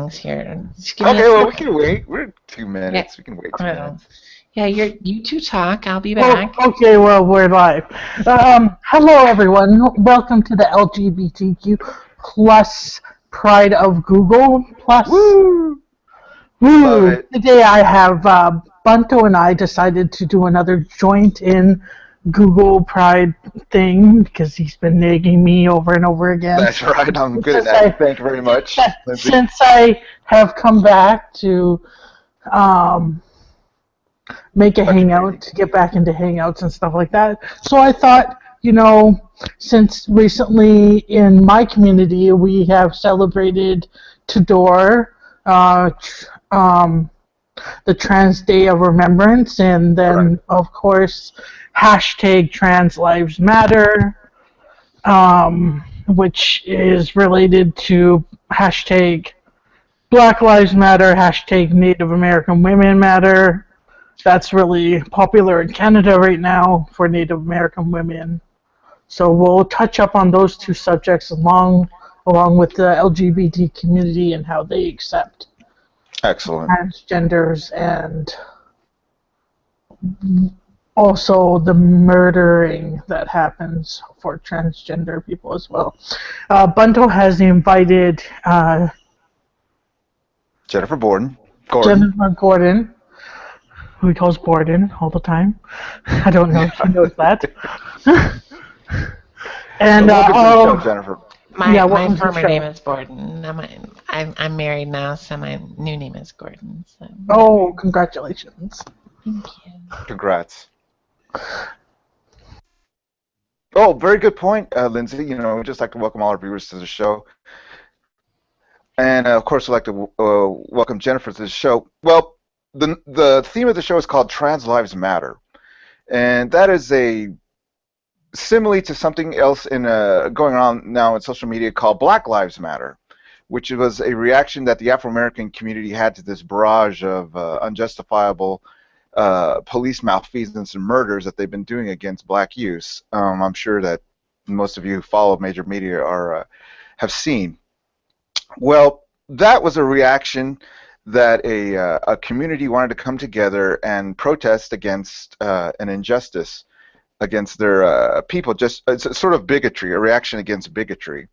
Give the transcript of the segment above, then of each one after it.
things here. Okay, well, we can wait. We're 2 minutes. Yeah. We can wait 2 minutes. Yeah, you two talk. I'll be back. Oh, okay, well, we're live. Hello, everyone. Welcome to the LGBTQ plus Pride of Google plus. Woo! Woo! Today I have Bunto and I decided to do another joint in Google Pride thing because he's been nagging me over and over again. That's right. I'm good at that. Thank you very much, Lindsay. Since I have come back to make a hangout, to get back into hangouts and stuff like that. So I thought, since recently in my community we have celebrated Tador, the Trans Day of Remembrance, and then of course hashtag Trans Lives Matter, which is related to hashtag Black Lives Matter, hashtag Native American Women Matter. That's really popular in Canada right now for Native American women. So we'll touch up on those two subjects along with the LGBT community and how they accept transgenders, and also the murdering that happens for transgender people as well. Bunto has invited Jennifer Gordon, who he calls Borden all the time. I don't know if she knows that. And Jennifer. My former name is Borden. I'm married now, so my new name is Gordon. So. Oh, congratulations! Thank you. Congrats. Oh, very good point, Lindsay. We'd just like to welcome all our viewers to the show. And, of course, we'd like to welcome Jennifer to the show. Well, the theme of the show is called Trans Lives Matter. And that is a simile to something else going on now in social media called Black Lives Matter, which was a reaction that the Afro-American community had to this barrage of unjustifiable police malfeasance and murders that they've been doing against black youths. I'm sure that most of you who follow major media have seen. Well, that was a reaction that a community wanted to come together and protest against an injustice against their people. It's a sort of bigotry, a reaction against bigotry.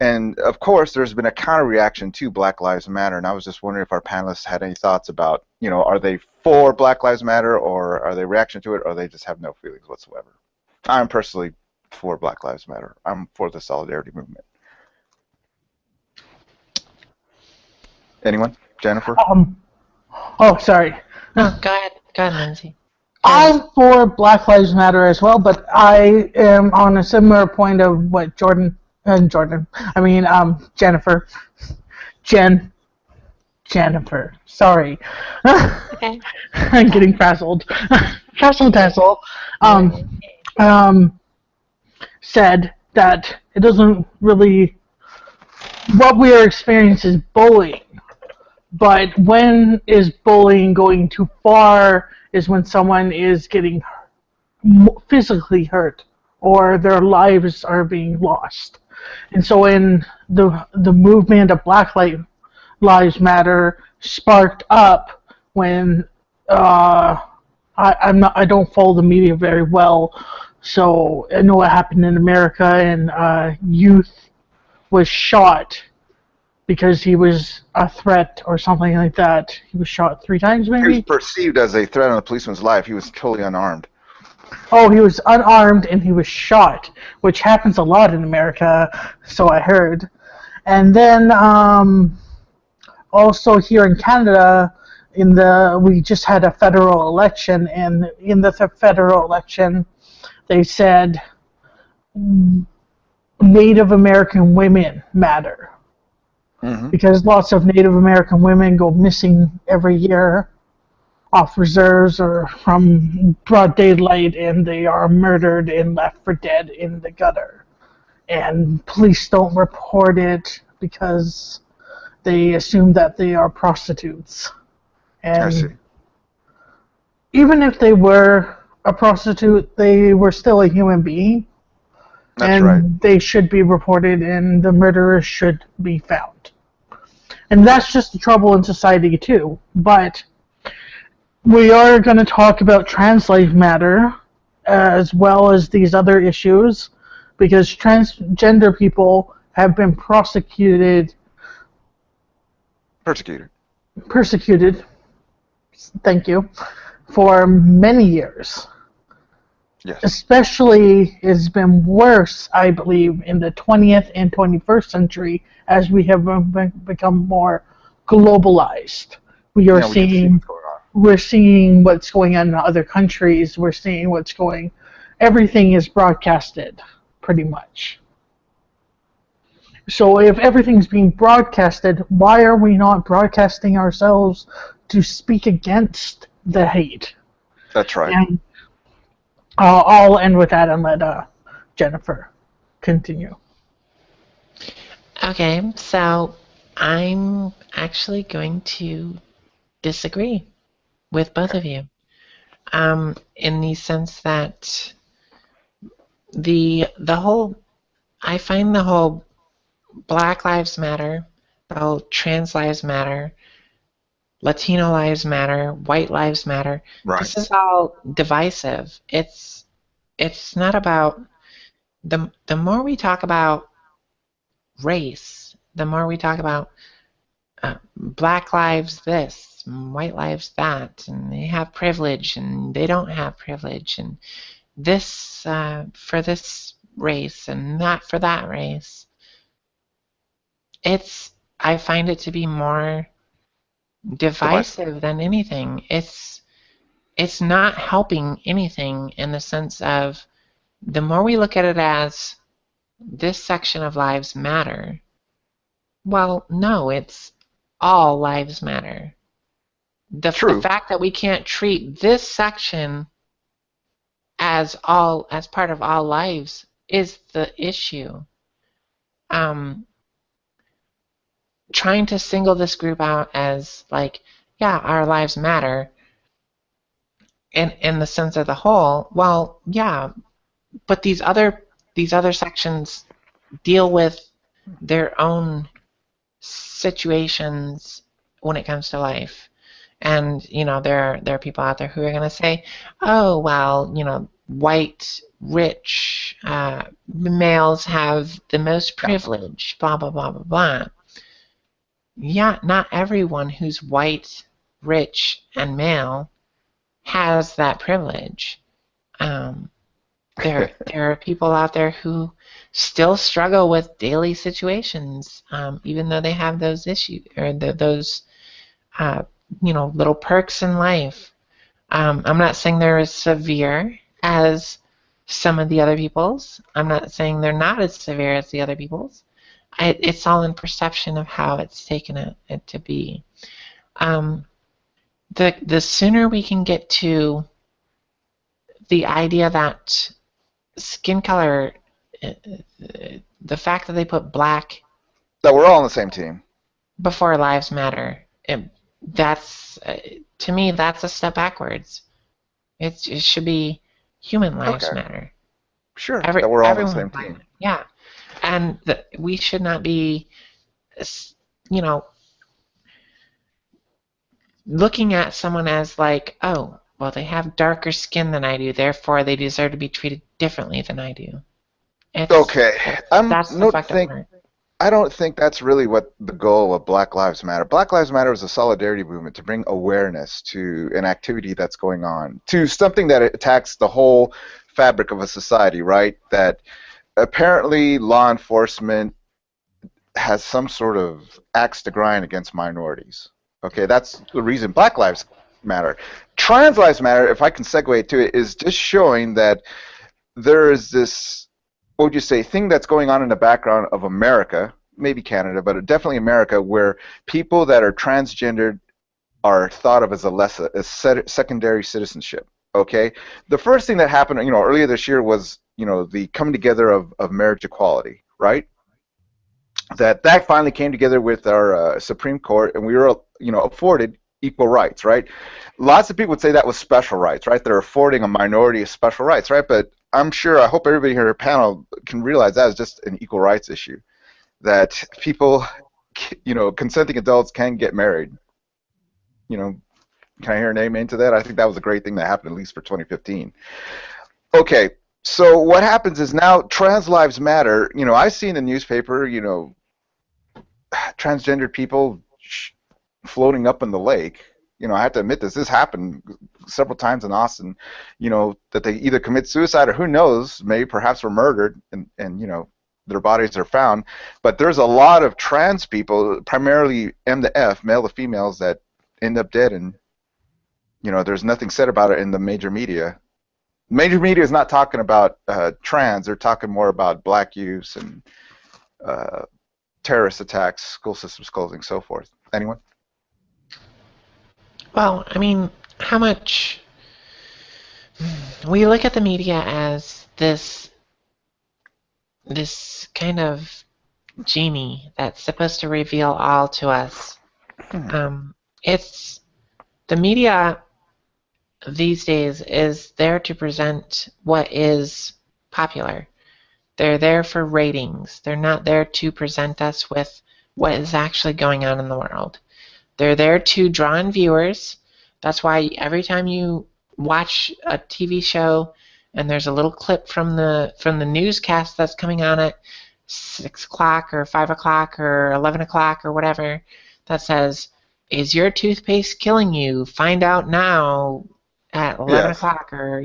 And of course, there's been a counter-reaction to Black Lives Matter, and I was just wondering if our panelists had any thoughts about, are they for Black Lives Matter, or are they reaction to it, or they just have no feelings whatsoever? I'm personally for Black Lives Matter. I'm for the solidarity movement. Anyone? Jennifer? Oh, sorry. No, go ahead, Lindsay. I'm for Black Lives Matter as well, but I am on a similar point of what Jennifer. Sorry. Okay. I'm getting frazzled. Tassel. Said that it doesn't really. What we are experiencing is bullying. But when is bullying going too far is when someone is getting physically hurt or their lives are being lost. And so in the movement of Black Lives Matter sparked up when I don't follow the media very well, so I know what happened in America, and youth was shot because he was a threat or something like that. He was shot 3 times, maybe? He was perceived as a threat on a policeman's life. He was totally unarmed. Oh, he was unarmed and he was shot, which happens a lot in America, so I heard. And then also here in Canada, we just had a federal election, and in the federal election, they said Native American women matter. Mm-hmm. Because lots of Native American women go missing every year off reserves or from broad daylight, and they are murdered and left for dead in the gutter. And police don't report it because they assume that they are prostitutes. And I see. Even if they were a prostitute, they were still a human being. That's right. They should be reported, and the murderers should be found. And that's just the trouble in society too. But we are going to talk about trans lives matter as well as these other issues, because transgender people have been persecuted, thank you, for many years. Yes. Especially, it's been worse, I believe, in the 20th and 21st century as we have become more globalized. We are We can see what's going on. we're seeing what's going on in other countries. We're seeing everything is broadcasted, pretty much. So if everything's being broadcasted, why are we not broadcasting ourselves to speak against the hate? That's right. And I'll end with that and let Jennifer continue. Okay, so I'm actually going to disagree with both of you, in the sense that I find the whole Black Lives Matter, the whole Trans Lives Matter, Latino Lives Matter, White Lives Matter. Right. This is all divisive. It's not about the more we talk about race, the more we talk about Black lives this, white lives that, and they have privilege and they don't have privilege, and this for this race and that for that race. I find it to be more divisive than anything. It's not helping anything, in the sense of, the more we look at it as this section of lives matter, well, no, it's all lives matter. The fact that we can't treat this section as part of all lives is the issue. Trying to single this group out as like, yeah, our lives matter in the sense of the whole, well, yeah, but these other sections deal with their own situations when it comes to life. And there are people out there who are going to say, oh, well, white rich males have the most privilege, blah blah blah blah blah. Yeah, not everyone who's white, rich, and male has that privilege. There are people out there who still struggle with daily situations, even though they have those issues or those little perks in life. I'm not saying they're as severe as some of the other people's. I'm not saying they're not as severe as the other people's. It's all in perception of how it's taken it to be. The sooner we can get to the idea that skin color, the fact that they put black, that we're all on the same team before lives matter, that's to me, that's a step backwards. It should be human lives matter. Sure, that we're all on the same team. Matter. Yeah, and we should not be, looking at someone as like, oh, well, they have darker skin than I do, therefore they deserve to be treated differently than I do. I don't think that's really what the goal of Black Lives Matter. Black Lives Matter is a solidarity movement to bring awareness to an activity that's going on, to something that attacks the whole fabric of a society, right? That apparently law enforcement has some sort of axe to grind against minorities. Okay, that's the reason Black Lives Matter. Trans Lives Matter, if I can segue to it, is just showing that there is this, what would you say, thing that's going on in the background of America, maybe Canada, but definitely America, where people that are transgendered are thought of as secondary citizenship. Okay, the first thing that happened, earlier this year was, the coming together of marriage equality, right? That finally came together with our Supreme Court, and we were, afforded equal rights, right? Lots of people would say that was special rights, right? They're affording a minority of special rights, right? But I hope everybody here on the panel can realize that is just an equal rights issue. That people consenting adults can get married. Can I hear an amen to that? I think that was a great thing that happened, at least for 2015. Okay, so what happens is now trans lives matter. I see in the newspaper, transgender people floating up in the lake. I have to admit this happened several times in Austin, that they either commit suicide or who knows, maybe perhaps were murdered and their bodies are found. But there's a lot of trans people, primarily M to F, male to females, that end up dead, and there's nothing said about it in the major media. Major media is not talking about trans. They're talking more about black youths and terrorist attacks, school systems closing, so forth. Anyone? Well, I mean, how much we look at the media as this kind of genie that's supposed to reveal all to us. It's the media these days is there to present what is popular. They're there for ratings. They're not there to present us with what is actually going on in the world. They're there to draw in viewers. That's why every time you watch a TV show and there's a little clip from the newscast that's coming on at 6 o'clock or 5 o'clock or 11 o'clock or whatever that says, "Is your toothpaste killing you? Find out now at 11 Yes. o'clock," or,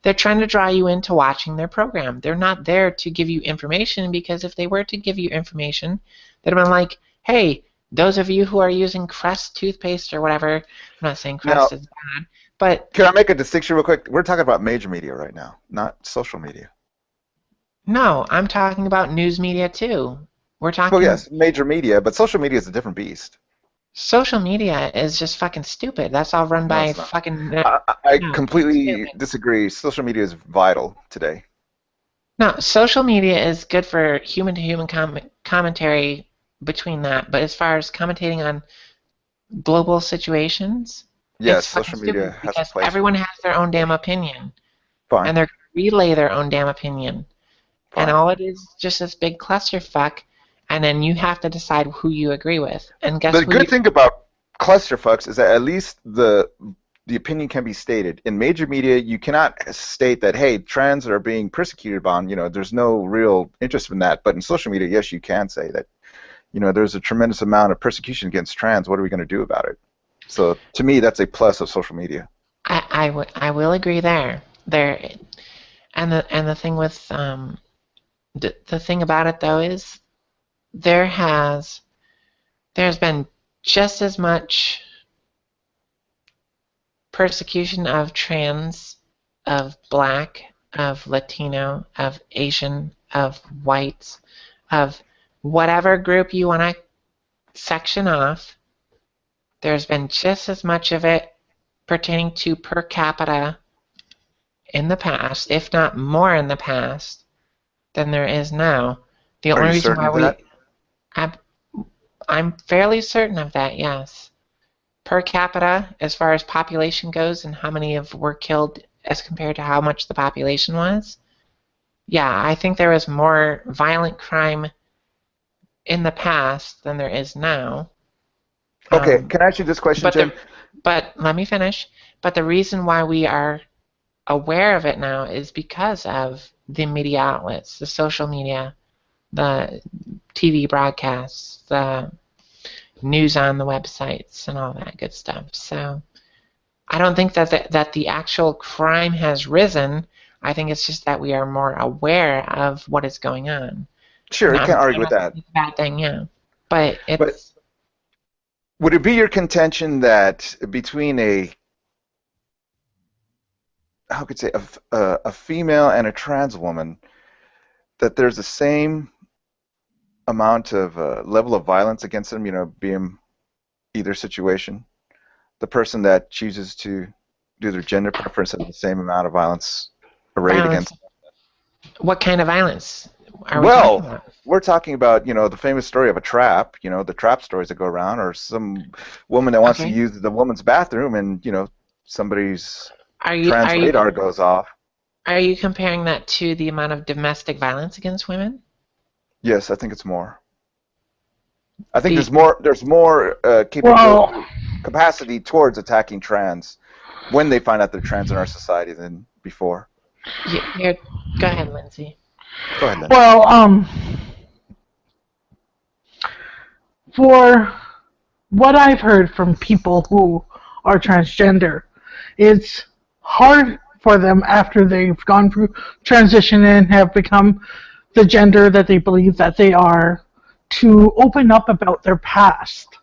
they're trying to draw you into watching their program. They're not there to give you information, because if they were to give you information, they'd have been like, "Hey, those of you who are using Crest toothpaste or whatever," I'm not saying Crest Now, is bad, but can I make a distinction real quick? We're talking about major media right now, not social media. no, I'm talking about news media too. We're Well, talking yes, major media, but social media is a different beast. social media is just fucking stupid. That's all run No, by it's not. fucking I no, completely stupid. disagree. Social media is vital today. No, social media is good for human-to-human commentary between that, but as far as commentating on global situations, Yes, it's fucking social media stupid has a because place. everyone has their own damn opinion, Fine, and they're going to relay their own damn opinion, and fine. all it is just this big clusterfuck, and then you have to decide who you agree with, and guess The who you... good thing about clusterfucks is that at least the opinion can be stated. In major media, you cannot state that, hey, trans are being persecuted on, there's no real interest in that. But in social media, yes, you can say that, there's a tremendous amount of persecution against trans. What are we going to do about it? So to me, that's a plus of social media. I will agree there. And the thing with the thing about it though is there's been just as much persecution of trans, of black, of Latino, of Asian, of whites, of whatever group you want to section off. There's been just as much of it pertaining to per capita in the past, if not more in the past, than there is now. The Are only you reason certain why of that? I'm fairly certain of that, yes. Per capita, as far as population goes and how many were killed as compared to how much the population was, yeah, I think there was more violent crime in the past than there is now. Okay, can I ask you this question, But Jim? but let me finish. But the reason why we are aware of it now is because of the media outlets, the social media, the TV broadcasts, the news on the websites, and all that good stuff. So I don't think that the actual crime has risen. I think it's just that we are more aware of what is going on. Sure, And you can't argue with that. it's a bad thing, yeah. But But would it be your contention that between how could say a female and a trans woman, that there's the same amount of level of violence against them, being either situation? The person that chooses to do their gender preference has the same amount of violence arrayed violence. against them? What kind of violence are we talking Well, about? we're talking about, the famous story of a trap, the trap stories that go around, or some woman that wants to Okay. use the woman's bathroom and, somebody's Are you trans are you radar goes off. are you comparing that to the amount of domestic violence against women? Yes, I think it's more. I think The there's more Well, capacity towards attacking trans when they find out they're trans in our society than before. go ahead, Lindsay. Go ahead, Lynn. well, for what I've heard from people who are transgender, it's hard for them after they've gone through transition and have become the gender that they believe that they are to open up about their past.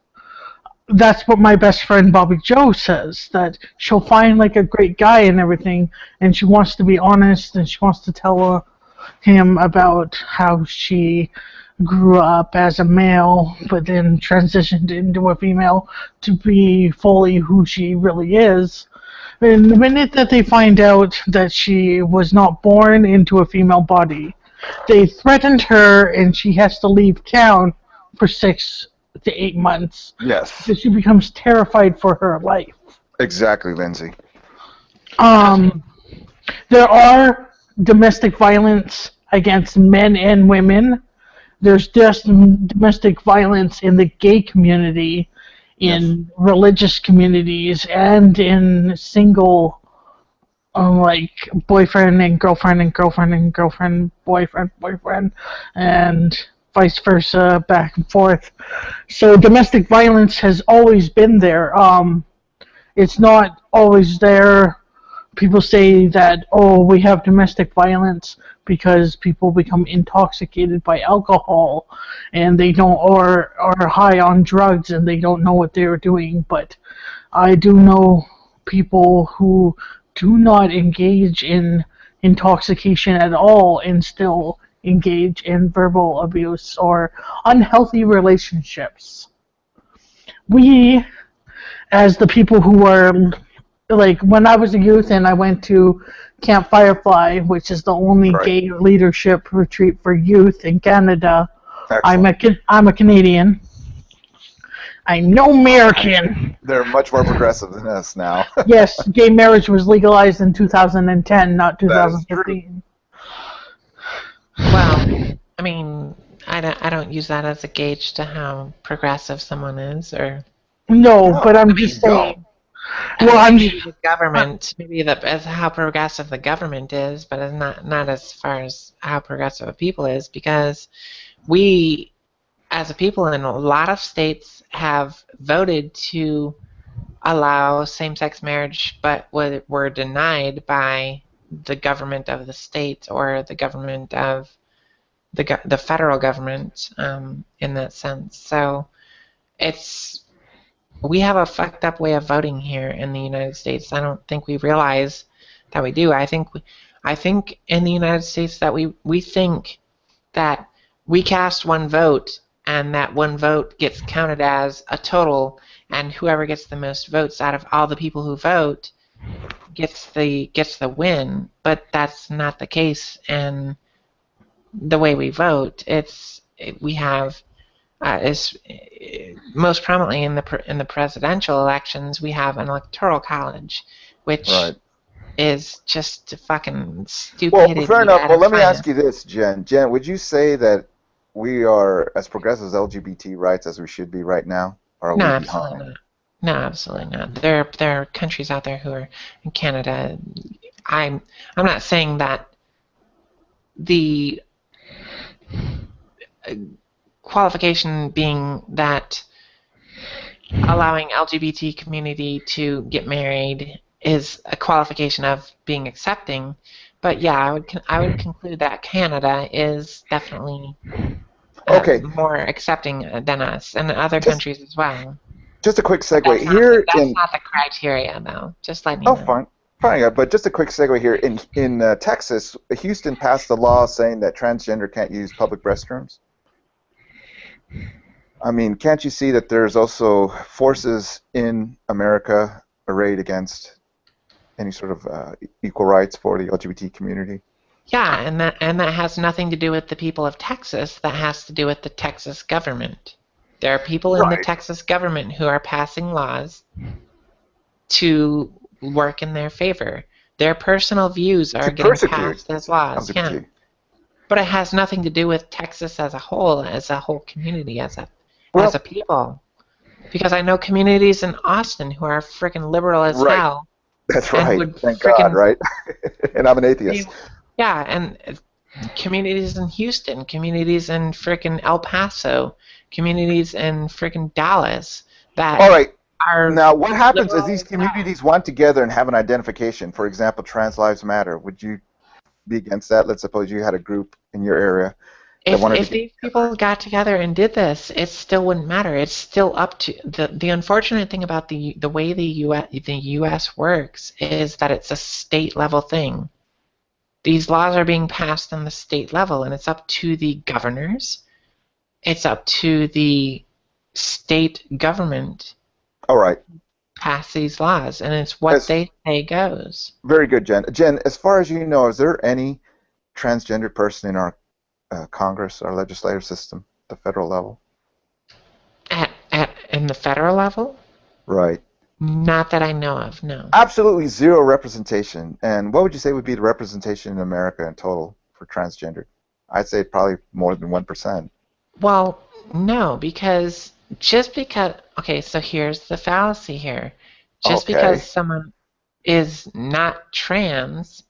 That's what my best friend Bobby Joe says, that she'll find like a great guy and everything, and she wants to be honest and she wants to tell him about how she grew up as a male but then transitioned into a female to be fully who she really is. And the minute that they find out that she was not born into a female body, they threatened her and she has to leave town for 6 to 8 months. Yes, So she becomes terrified for her life. exactly, Lindsay. Okay. Um, there are domestic violence against men and women. There's just domestic violence in the gay community, Yes. in religious communities, and in single, like boyfriend and girlfriend and girlfriend and girlfriend, boyfriend, boyfriend, and vice versa, back and forth. So domestic violence has always been there. It's not always there. People say that, oh, we have domestic violence because people become intoxicated by alcohol and they don't, or are high on drugs and they don't know what they're doing. But I do know people who do not engage in intoxication at all and still engage in verbal abuse or unhealthy relationships. We, as the people who are, like, when I was a youth and I went to Camp Firefly, which is the only Right. gay leadership retreat for youth in Canada. Excellent. I'm a Canadian. I'm no American. They're much more progressive than us now. Yes, gay marriage was legalized in 2010, not That is true. 2015. Well, I mean, I don't use that as a gauge to how progressive someone is, or No, No, but I'm you just don't. saying. Well, I'm maybe the government, maybe as how progressive the government is, but it's not as far as how progressive a people is, because we, as a people in a lot of states, have voted to allow same-sex marriage, but were denied by the government of the state or the government of the federal government, in that sense. So we have a fucked up way of voting here in the United States. I don't think we realize that we do. I think in the United States that we think that we cast one vote and that one vote gets counted as a total, and whoever gets the most votes out of all the people who vote gets the win. But that's not the case. And the way we vote, we have is most prominently in the presidential elections, we have an electoral college, which Right. is just fucking Well, stupidity fair enough. at Well, its let me ask finest. you this, Jen. Jen, would you say that we are as progressive as LGBT rights as we should be right now, or are No, we absolutely behind? not. No, absolutely not. There are countries out there who are in Canada. I'm not saying that the qualification being that allowing LGBT community to get married is a qualification of being accepting, but yeah, I would conclude that Canada is definitely Okay, more accepting than us, and other just countries as well. just a quick But segue here that's in. not the criteria, though. Just letting you Oh, know. fine, fine. But just a quick segue here in Texas, Houston passed a law saying that transgender can't use public restrooms. I mean, can't you see that there's also forces in America arrayed against any sort of equal rights for the LGBT community? Yeah, and that has nothing to do with the people of Texas. That has to do with the Texas government. There are people in the Right. Texas government who are passing laws to work in their favor. Their personal views are To getting persecute passed as laws, yeah. LGBT. But it has nothing to do with Texas as a whole community, as a Well, people. Because I know communities in Austin who are freaking liberal as right. hell That's and right. would Thank God, freaking, right? And I'm an atheist. yeah, and communities in Houston, communities in freaking El Paso, communities in freaking Dallas All that right. are Now, what happens is liberal these as hell. communities want together and have an identification. For example, Trans Lives Matter. Would you be against that? Let's suppose you had a group in your area that wanted to If get these people got together and did this, it still wouldn't matter. It's still up to the unfortunate thing about the way the U.S. works is that it's a state level thing. These laws are being passed on the state level, and it's up to the governors. It's up to the state government all right. pass these laws, and it's what As they say goes. very good, Jen. Jen, as far as you know, is there any transgender person in our Congress, our legislative system, the federal level? In the federal level, Right. not that I know of. No. Absolutely zero representation. And what would you say would be the representation in America in total for transgender? I'd say probably more than 1%. Well, no, because just because, okay, so here's the fallacy here. Just because Okay. someone is not trans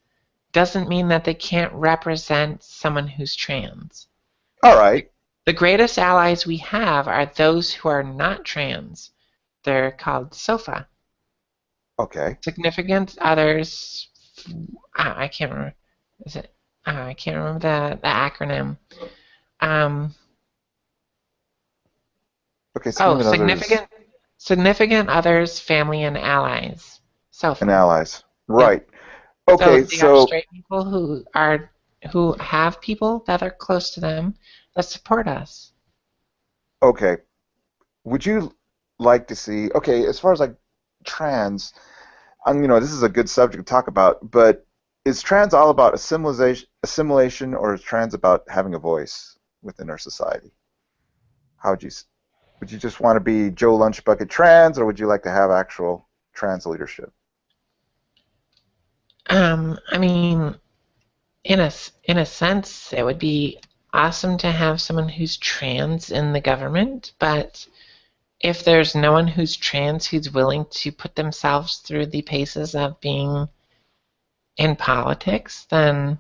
doesn't mean that they can't represent someone who's trans. All right. The greatest allies we have are those who are not trans. They're called SOFA. Okay. Significant others, I can't remember. Is it? I can't remember the acronym. Um, Okay. oh, Significant others significant others, family and allies. and SOFA. allies. Yep. Right. So Okay. they are So, straight people who have people that are close to them that support us. okay. Would you like to see, okay, as far as like trans, this is a good subject to talk about, but is trans all about assimilation, or is trans about having a voice within our society? How would you just want to be Joe Lunchbucket trans, or would you like to have actual trans leadership? I mean, in a sense, it would be awesome to have someone who's trans in the government, but if there's no one who's trans who's willing to put themselves through the paces of being in politics, then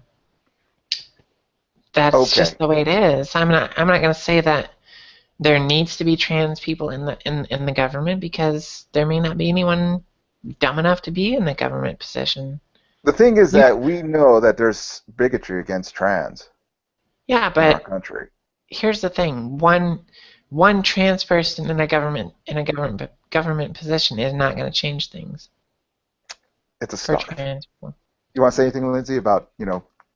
that's Okay. just the way it is. I'm not going to say that there needs to be trans people in the government because there may not be anyone dumb enough to be in the government position. The thing is You, that we know that there's bigotry against trans yeah, in our but country. here's the thing: one trans person in a government position is not going to change things It's a for start. trans people. You want to say anything, Lindsay, about,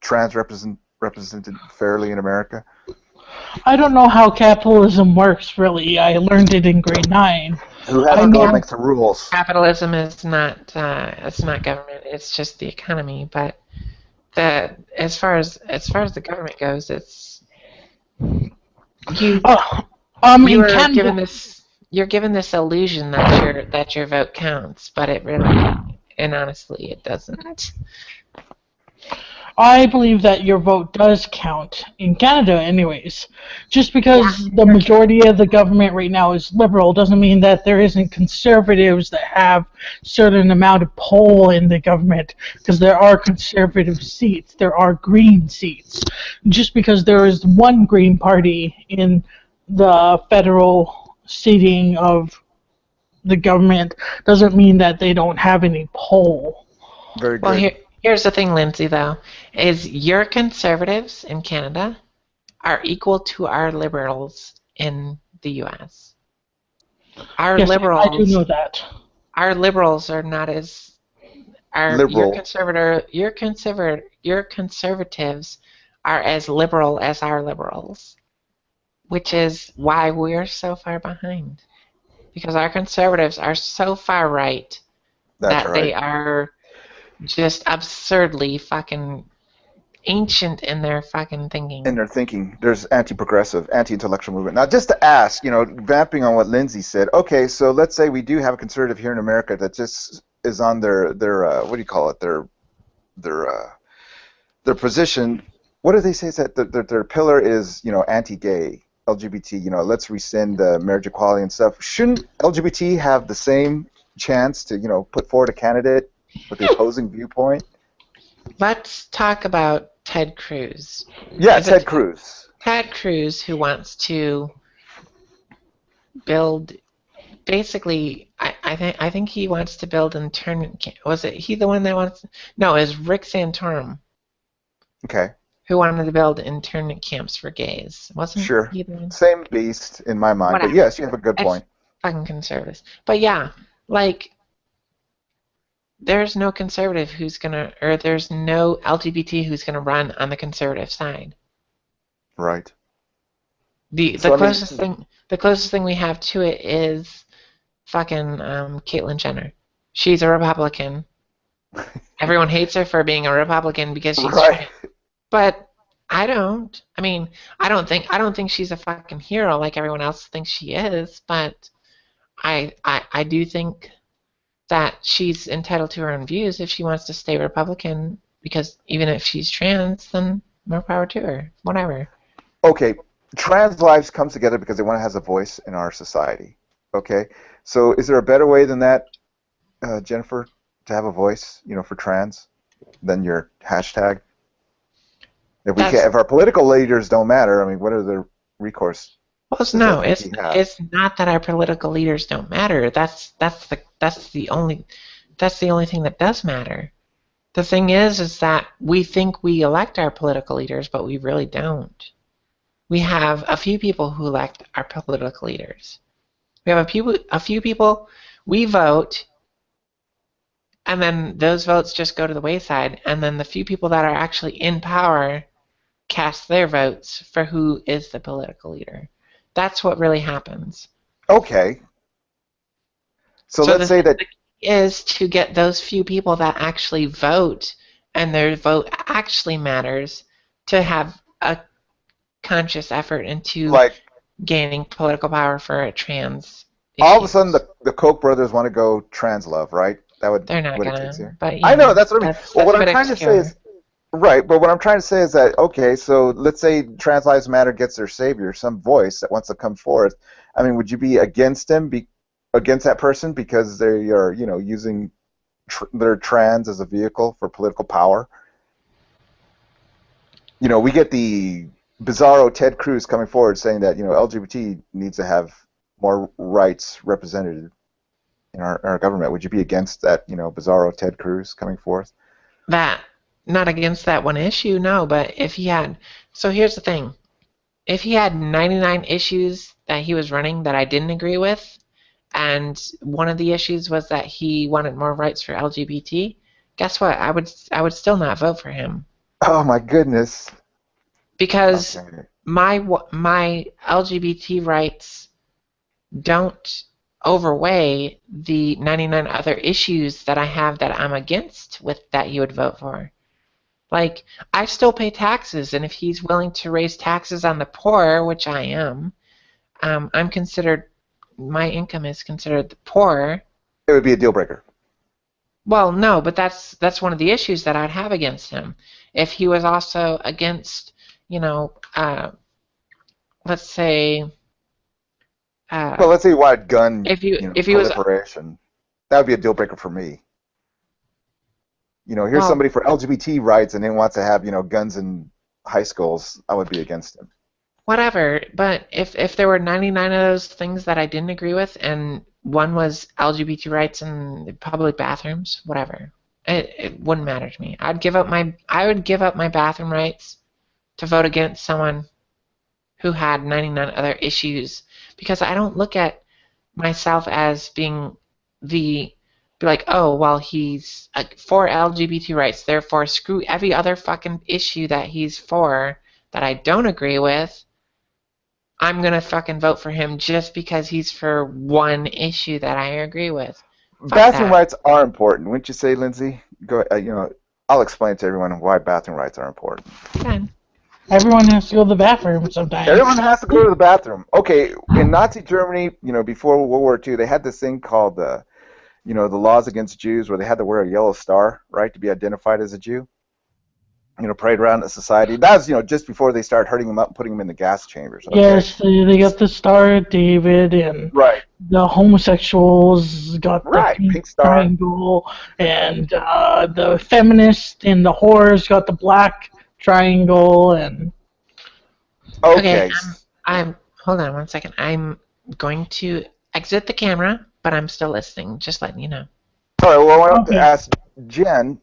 trans represented fairly in America? I don't know how capitalism works really. I learned it in grade 9. Who has I to Well, go and know. make the rules? capitalism is not government; it's just the economy. But as far as the government goes, it's you Uh, you in are given Canada, this illusion that your vote counts, but it really and honestly it doesn't. I believe that your vote does count in Canada, anyways. Just Yeah, because the majority of the government right now is liberal doesn't mean that there isn't conservatives that have certain amount of pull in the government. Because there are conservative seats, there are green seats. Just because there is one green party in the federal seating of the government doesn't mean that they don't have any pull. Very well, good. here's the thing, Lindsay, though, is your conservatives in Canada are equal to our liberals in the U.S. Our Yes, I do liberals know that. our liberals are not as are Liberal. your conservatives are as liberal as our liberals, which is why we're so far behind. Because our conservatives are so far right That's that right. they are just absurdly fucking ancient in their fucking In thinking. their thinking, there's anti-progressive, anti-intellectual movement. Now, just to ask, vamping on what Lindsay said. Okay, so let's say we do have a conservative here in America that just is on their what do you call it? Their position. What do they say? Is that their pillar is anti-gay. LGBT, let's rescind marriage equality and stuff. Shouldn't LGBT have the same chance to, put forward a candidate with the opposing viewpoint? Let's talk about Ted Cruz. Yeah, Is it Ted Cruz. Ted Cruz who wants to build? Basically, I think he wants to build internment. Was it he the one that wants? No, it was Rick Santorum. Okay. Who wanted to build internment camps for gays. Wasn't Sure. he the one? Same beast in my mind. Whatever. But yes, you have a good It's point. fucking conservatives. But yeah, like, there's no conservative who's gonna, or there's no LGBT who's gonna run on the conservative side. Right. The closest thing we have to it is fucking Caitlyn Jenner. She's a Republican. Everyone hates her for being a Republican because she's right. But I don't. I mean, I don't think she's a fucking hero like everyone else thinks she is, but I do think that she's entitled to her own views if she wants to stay Republican, because even if she's trans, then more power to her. Whatever. Okay. Trans lives come together because everyone has a voice in our society. Okay? So is there a better way than that, Jennifer, to have a voice, for trans than your hashtag? If our political leaders don't matter, I mean, what are the recourse? Well, no, it's not that our political leaders don't matter. That's the only thing that does matter. The thing is that we think we elect our political leaders, but we really don't. We have a few people who elect our political leaders. We have a few people. We vote, and then those votes just go to the wayside, and then the few people that are actually in power cast their votes for who is the political leader. That's what really happens. Okay. So let's say that is to get those few people that actually vote and their vote actually matters to have a conscious effort into gaining political power for a trans issue. All of a sudden the Koch brothers want to go trans love, right? They're not gonna. But, I know, that's what I mean. Well, what I'm trying to say is right, but what I'm trying to say is that, okay, so let's say Trans Lives Matter gets their savior, some voice that wants to come forth. I mean, would you be against him, against that person because they are, using their trans as a vehicle for political power? We get the bizarro Ted Cruz coming forward saying that, LGBT needs to have more rights represented in our government. Would you be against that, bizarro Ted Cruz coming forth? Not against that one issue, no, but if he had... So here's the thing. If he had 99 issues that he was running that I didn't agree with, and one of the issues was that he wanted more rights for LGBT, guess what? I would still not vote for him. Oh, my goodness. Because my LGBT rights don't overweigh the 99 other issues that I have that I'm against with that he would vote for. Like, I still pay taxes, and if he's willing to raise taxes on the poor, which I am, my income is considered the poor. It would be a deal breaker. Well, no, but that's one of the issues that I'd have against him. If he was also against, let's say... well, let's say you wanted gun if he proliferation. Was, that would be a deal breaker for me. Here's somebody for LGBT rights and then wants to have, guns in high schools. I would be against him. Whatever, but if there were 99 of those things that I didn't agree with, and one was LGBT rights in public bathrooms, whatever, it wouldn't matter to me. I would give up my bathroom rights to vote against someone who had 99 other issues, because I don't look at myself as being like, oh, well, he's for LGBT rights, therefore screw every other fucking issue that he's for that I don't agree with. I'm going to fucking vote for him just because he's for one issue that I agree with. Bathroom rights are important, wouldn't you say, Lindsay? Go, I'll explain to everyone why bathroom rights are important. Fine. Everyone has to go to the bathroom sometimes. Everyone has to go to the bathroom. Okay, in Nazi Germany, before World War II, they had this thing called the laws against Jews, where they had to wear a yellow star, right, to be identified as a Jew. parade around the society. That's, just before they start hurting them up and putting them in the gas chambers. Okay. Yes, they got the Star of David, and Right. the homosexuals got the Right. pink Pink Star. triangle, and the feminists and the whores got the black triangle, and Okay, Okay. I'm hold on one second. I'm going to exit the camera, but I'm still listening, just letting you know. All right. Well, what I want to Okay. ask Jen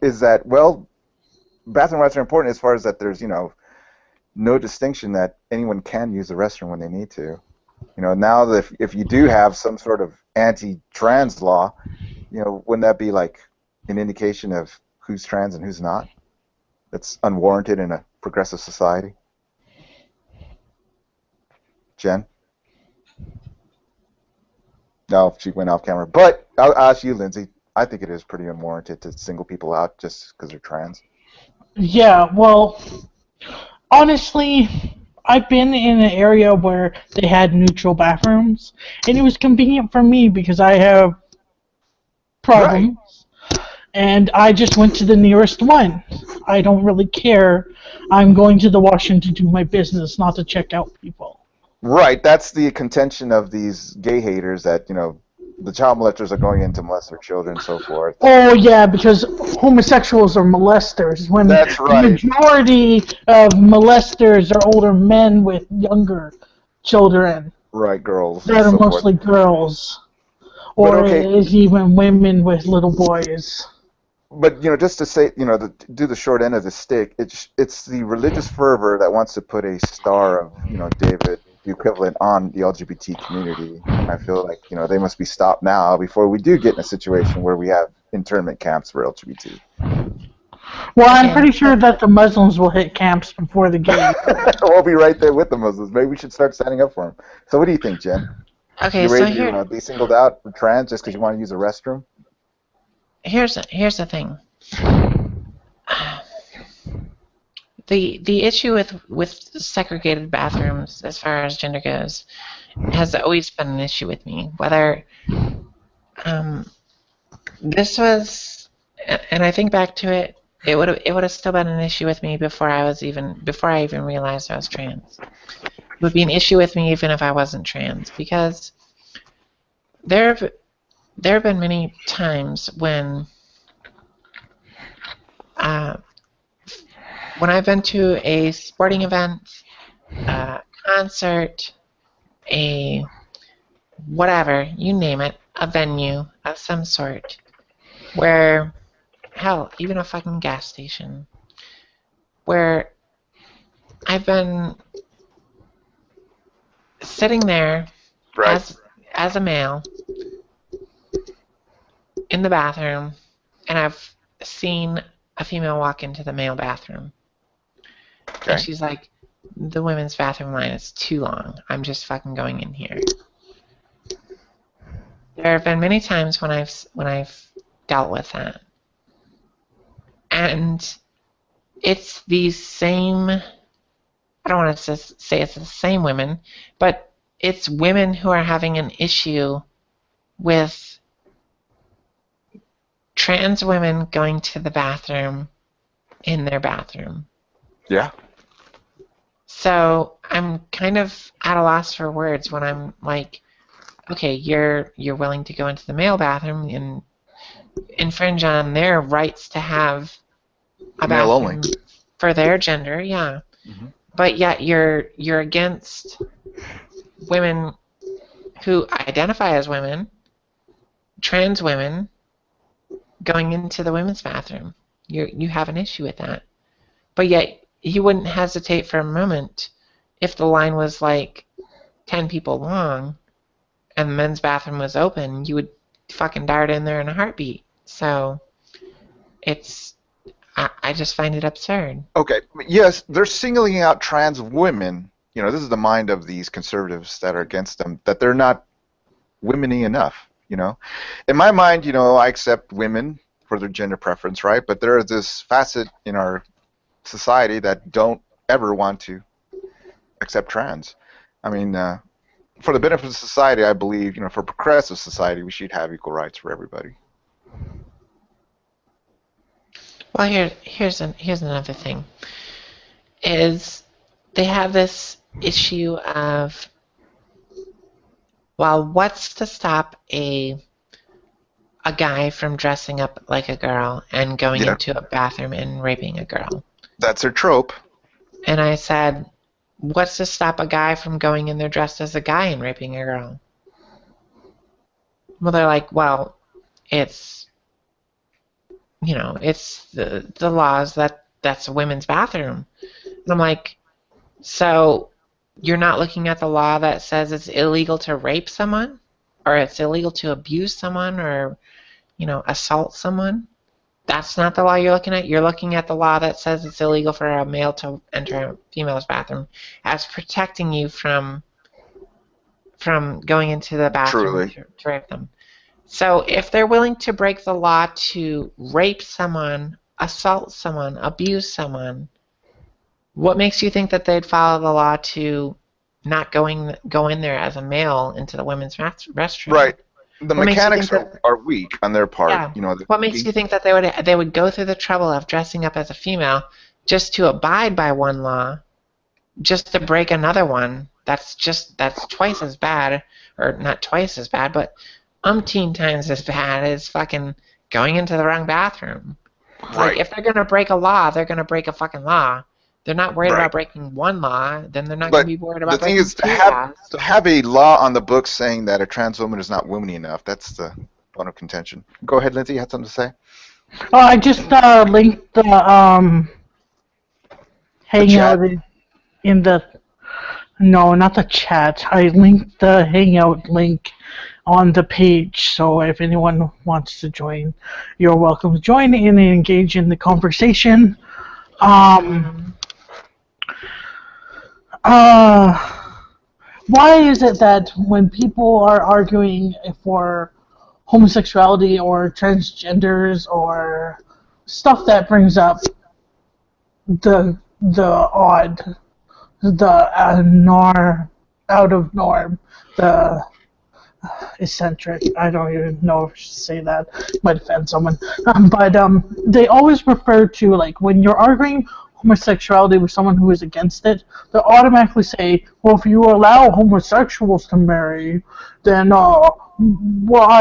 is that, well, bathroom rights are important as far as that there's, no distinction that anyone can use the restroom when they need to. Now that if you do have some sort of anti-trans law, wouldn't that be like an indication of who's trans and who's not? That's unwarranted in a progressive society. Jen? No, she went off camera. But I'll ask you, Lindsay. I think it is pretty unwarranted to single people out just because they're trans. yeah, well, honestly, I've been in an area where they had neutral bathrooms, and it was convenient for me because I have problems, and I just went to the nearest one. I don't really care. I'm going to the washroom to do my business, not to check out people. Right. That's the contention of these gay haters that, the child molesters are going in to molest their children and so forth. Oh yeah, because homosexuals are molesters. When That's the right. majority of molesters are older men with younger children Right, girls that and are so forth. mostly girls, But or okay, is even women with little boys. but just to say, do the short end of the stick, it's the religious fervor that wants to put a star of, David, the equivalent, on the LGBT community. And I feel like, they must be stopped now before we do get in a situation where we have internment camps for LGBT. Well, I'm Okay, pretty sure that the Muslims will hit camps before the gays. We'll be right there with the Muslims. Maybe we should start signing up for them. So what do you think, Jen? okay. You So ready to be singled out for trans just because you want to use a restroom? here's the thing. The issue with segregated bathrooms, as far as gender goes, has always been an issue with me. Whether this was, and I think back to it, it would have still been an issue with me before I even realized I was trans. It would be an issue with me even if I wasn't trans, because there have been many times when I've been to a sporting event, a concert, a whatever, you name it, a venue of some sort, where, hell, even a fucking gas station, where I've been sitting there Right. as a male in the bathroom, and I've seen a female walk into the male bathroom. Okay. And she's like, the women's bathroom line is too long. I'm just fucking going in here. There have been many times when I've dealt with that. And it's these same, I don't want to say it's the same women, but it's women who are having an issue with trans women going to the bathroom in their bathroom. Yeah. So I'm kind of at a loss for words when I'm like, okay, you're willing to go into the male bathroom and infringe on their rights to have a Male bathroom only. for their gender, yeah. Mm-hmm. But yet you're against women who identify as women, trans women, going into the women's bathroom. You have an issue with that. But yet you wouldn't hesitate for a moment if the line was like 10 people long and the men's bathroom was open, you would fucking dart in there in a heartbeat. So I just find it absurd. Okay. Yes, they're singling out trans women. This is the mind of these conservatives that are against them, that they're not women-y enough. In my mind, I accept women for their gender preference, right? But there is this facet in our society that don't ever want to accept trans. I mean, for the benefit of society, I believe, for progressive society, we should have equal rights for everybody. Well, here's another thing. Is they have this issue of, well, what's to stop a guy from dressing up like a girl and going Yeah, into a bathroom and raping a girl? that's their trope. And I said, what's to stop a guy from going in there dressed as a guy and raping a girl? Well, they're like, well, it's, it's the laws that's a women's bathroom. And I'm like, so you're not looking at the law that says it's illegal to rape someone, or it's illegal to abuse someone, or, assault someone? That's not the law you're looking at. You're looking at the law that says it's illegal for a male to enter a female's bathroom as protecting you from going into the bathroom Truly. to rape them. So if they're willing to break the law to rape someone, assault someone, abuse someone, what makes you think that they'd follow the law to not go in there as a male into the women's restroom? Right. The What makes you mechanics think that? are weak on their part. Yeah. You know, What makes you think that they would go through the trouble of dressing up as a female just to abide by one law, just to break another one? That's twice as bad, or not twice as bad, but umpteen times as bad as fucking going into the wrong bathroom. Like, right. if they're gonna break a law, they're gonna break a fucking law. They're not worried Right. about breaking one law, then they're not But gonna be worried about the thing breaking is, two laws. to have a law on the books saying that a trans woman is not womanly enough, that's the bone of contention. Go ahead, Lindsay. You had something to say? Oh, I just linked the The chat? hangout in the. No, not the chat. I linked the hangout link on the page, so if anyone wants to join, you're welcome to join and engage in the conversation. Why is it that when people are arguing for homosexuality or transgenders or stuff that brings up the odd, the out of norm, the eccentric. I don't even know if I should say that. Might offend someone. But they always refer to, like, when you're arguing homosexuality with someone who is against it, they automatically say, well, if you allow homosexuals to marry, then why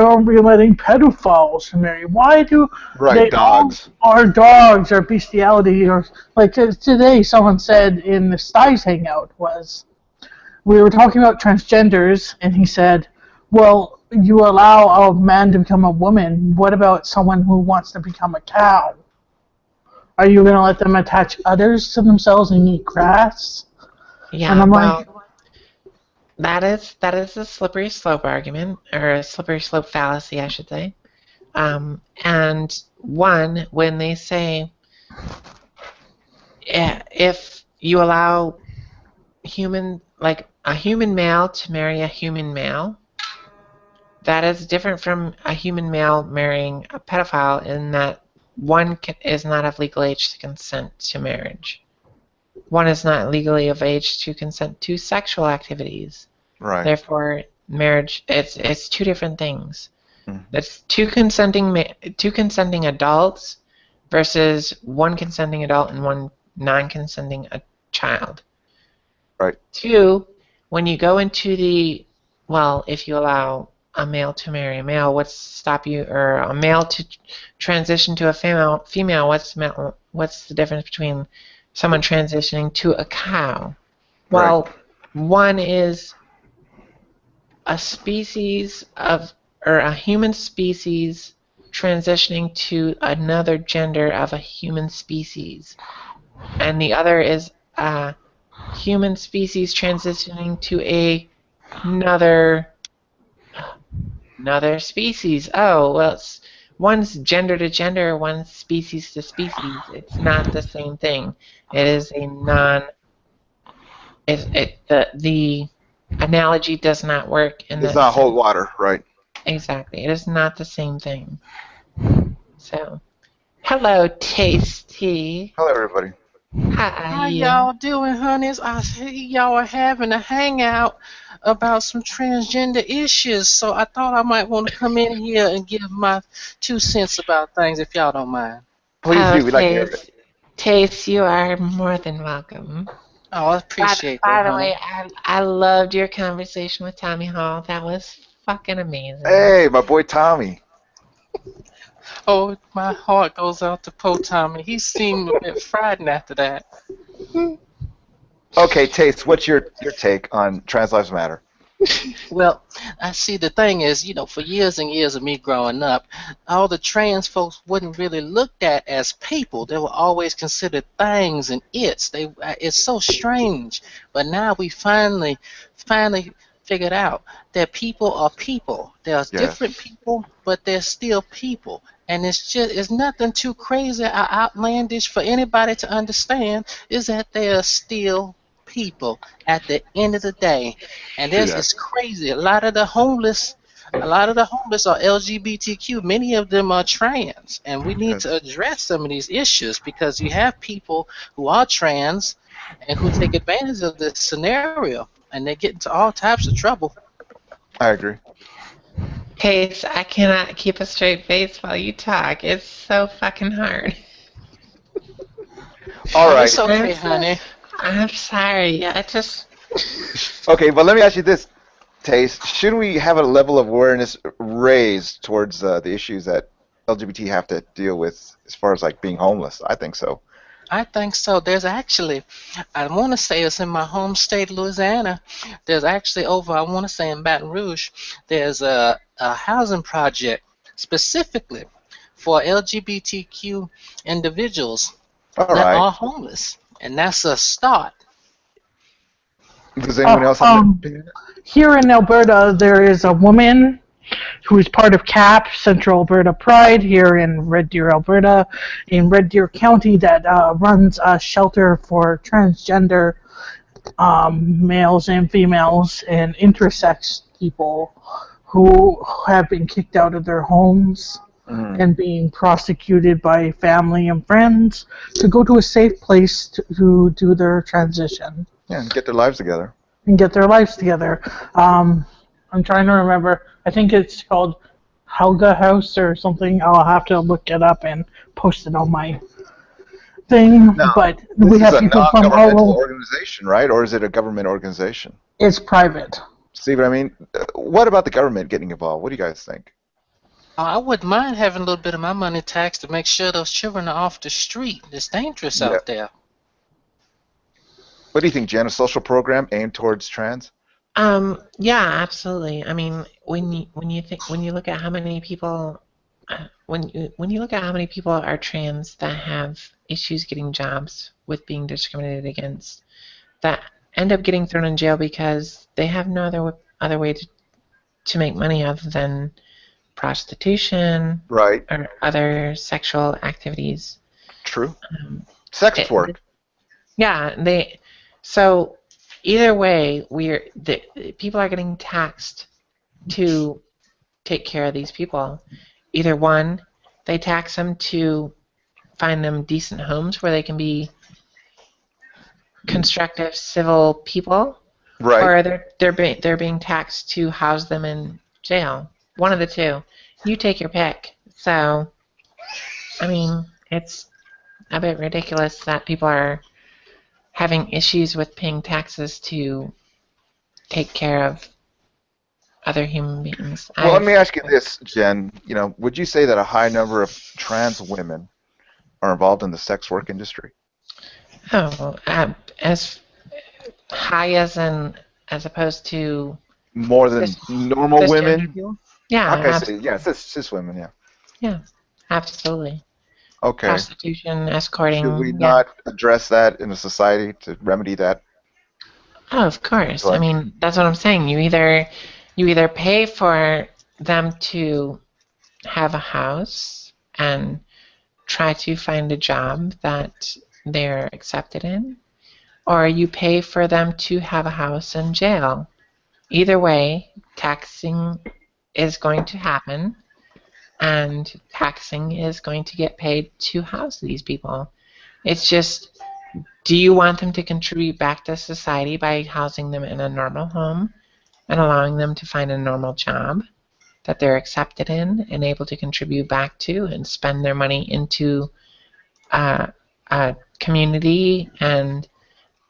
aren't we letting pedophiles marry? Why do Right, dogs. Our dogs are bestiality? Or like today, someone said in the Styes Hangout we were talking about transgenders, and he said, well, you allow a man to become a woman. What about someone who wants to become a cow? Are you going to let them attach udders to themselves and eat grass? Yeah, And I'm well, like, that is a slippery slope argument, or a slippery slope fallacy, I should say. And one, when they say, if you allow a human male to marry a human male, that is different from a human male marrying a pedophile in that one is not of legal age to consent to marriage. One is not legally of age to consent to sexual activities. Right. Therefore, marriage, it's two different things. Mhm. That's two consenting adults versus one consenting adult and one non-consenting child. Right. Two, when you go into if you allow a male to marry a male, what's to stop you, or a male to transition to a female, what's the difference between someone transitioning to a cow? Well, Right. one is a species or a human species transitioning to another gender of a human species, and the other is a human species transitioning to another species. Oh, well, one's gender to gender, one's species to species. It's not the same thing. It is a the analogy does not work in Does that not hold sense. water. Right. Exactly. It is not the same thing. So, hello, Tasty. Hello, everybody. How How are you? y'all doing, honeys? I see y'all are having a hangout about some transgender issues, so I thought I might want to come in here and give my 2 cents about things, if y'all don't mind. Please Oh, do. We like to hear it. Taste, you are more than welcome. Oh, I By, appreciate that, by the honey. way, I loved your conversation with Tommy Hall. That was fucking amazing. Hey, my boy Tommy. Oh, my heart goes out to Po Tommy. He seemed a bit frightened after that. Okay, Taste, what's your take on Trans Lives Matter? Well, I see the thing is, for years and years of me growing up, all the trans folks wasn't really looked at as people. They were always considered things and it's so strange. But now we finally figured out that people are people. There's different Yes. people, but they're still people. And it's nothing too crazy or outlandish for anybody to understand is that they are still people at the end of the day. And it's Yes. crazy. A lot of the homeless are LGBTQ. Many of them are trans, and we need to Yes. address some of these issues because you have people who are trans and who take advantage of this scenario, and they get into all types of trouble. I agree. Taste, I cannot keep a straight face while you talk. It's so fucking hard. All Oh, right. it's okay, honey. I'm sorry. I just. Okay, but let me ask you this, Taste. Shouldn't we have a level of awareness raised towards the issues that LGBT have to deal with as far as like being homeless? I think so. I think so. There's actually, I want to say it's in my home state, Louisiana. There's actually I want to say in Baton Rouge, there's a housing project specifically for LGBTQ individuals All that right. are homeless. And that's a start. Does anyone else have an opinion? Here in Alberta, there is a woman who is part of CAP, Central Alberta Pride, here in Red Deer, Alberta, in Red Deer County, that runs a shelter for transgender males and females and intersex people who have been kicked out of their homes and being prosecuted by family and friends to go to a safe place to do their transition Yeah, and get their lives together. and get their lives together. I'm trying to remember. I think it's called Helga House or something. I'll have to look it up and post it on my thing. Now, But this we is have a people from all non-governmental over. organization, right? Or is it a government organization? It's private. See what I mean? What about the government getting involved? What do you guys think? I wouldn't mind having a little bit of my money taxed to make sure those children are off the street. It's dangerous Yeah. out there. What do you think, Jen? A social program aimed towards trans? Yeah, absolutely. I mean, when you look at how many people, when you look at how many people are trans that have issues getting jobs with being discriminated against, that end up getting thrown in jail because they have no other way to make money other than prostitution Right. or other sexual activities. True. Um, Sex it- work. Yeah, so either way, people are getting taxed to take care of these people. Either one, they tax them to find them decent homes where they can be constructive civil people, Right. or they're being taxed to house them in jail. One of the two. You take your pick. So, I mean, it's a bit ridiculous that people are having issues with paying taxes to take care of other human beings. Well, let me ask you this, Jen. Would you say that a high number of trans women are involved in the sex work industry? As high as opposed to More than normal cisgender women? people? Yeah, Okay, yeah, cis women, yeah. yeah, absolutely. Okay. Prostitution, escorting. Should we yeah. not address that in a society to remedy that? Oh, of course. I Right. mean, that's what I'm saying. You either pay for them to have a house and try to find a job that they're accepted in, or you pay for them to have a house in jail. Either way, taxing is going to happen, and taxing is going to get paid to house these people. It's just, do you want them to contribute back to society by housing them in a normal home and allowing them to find a normal job that they're accepted in and able to contribute back to and spend their money into a community and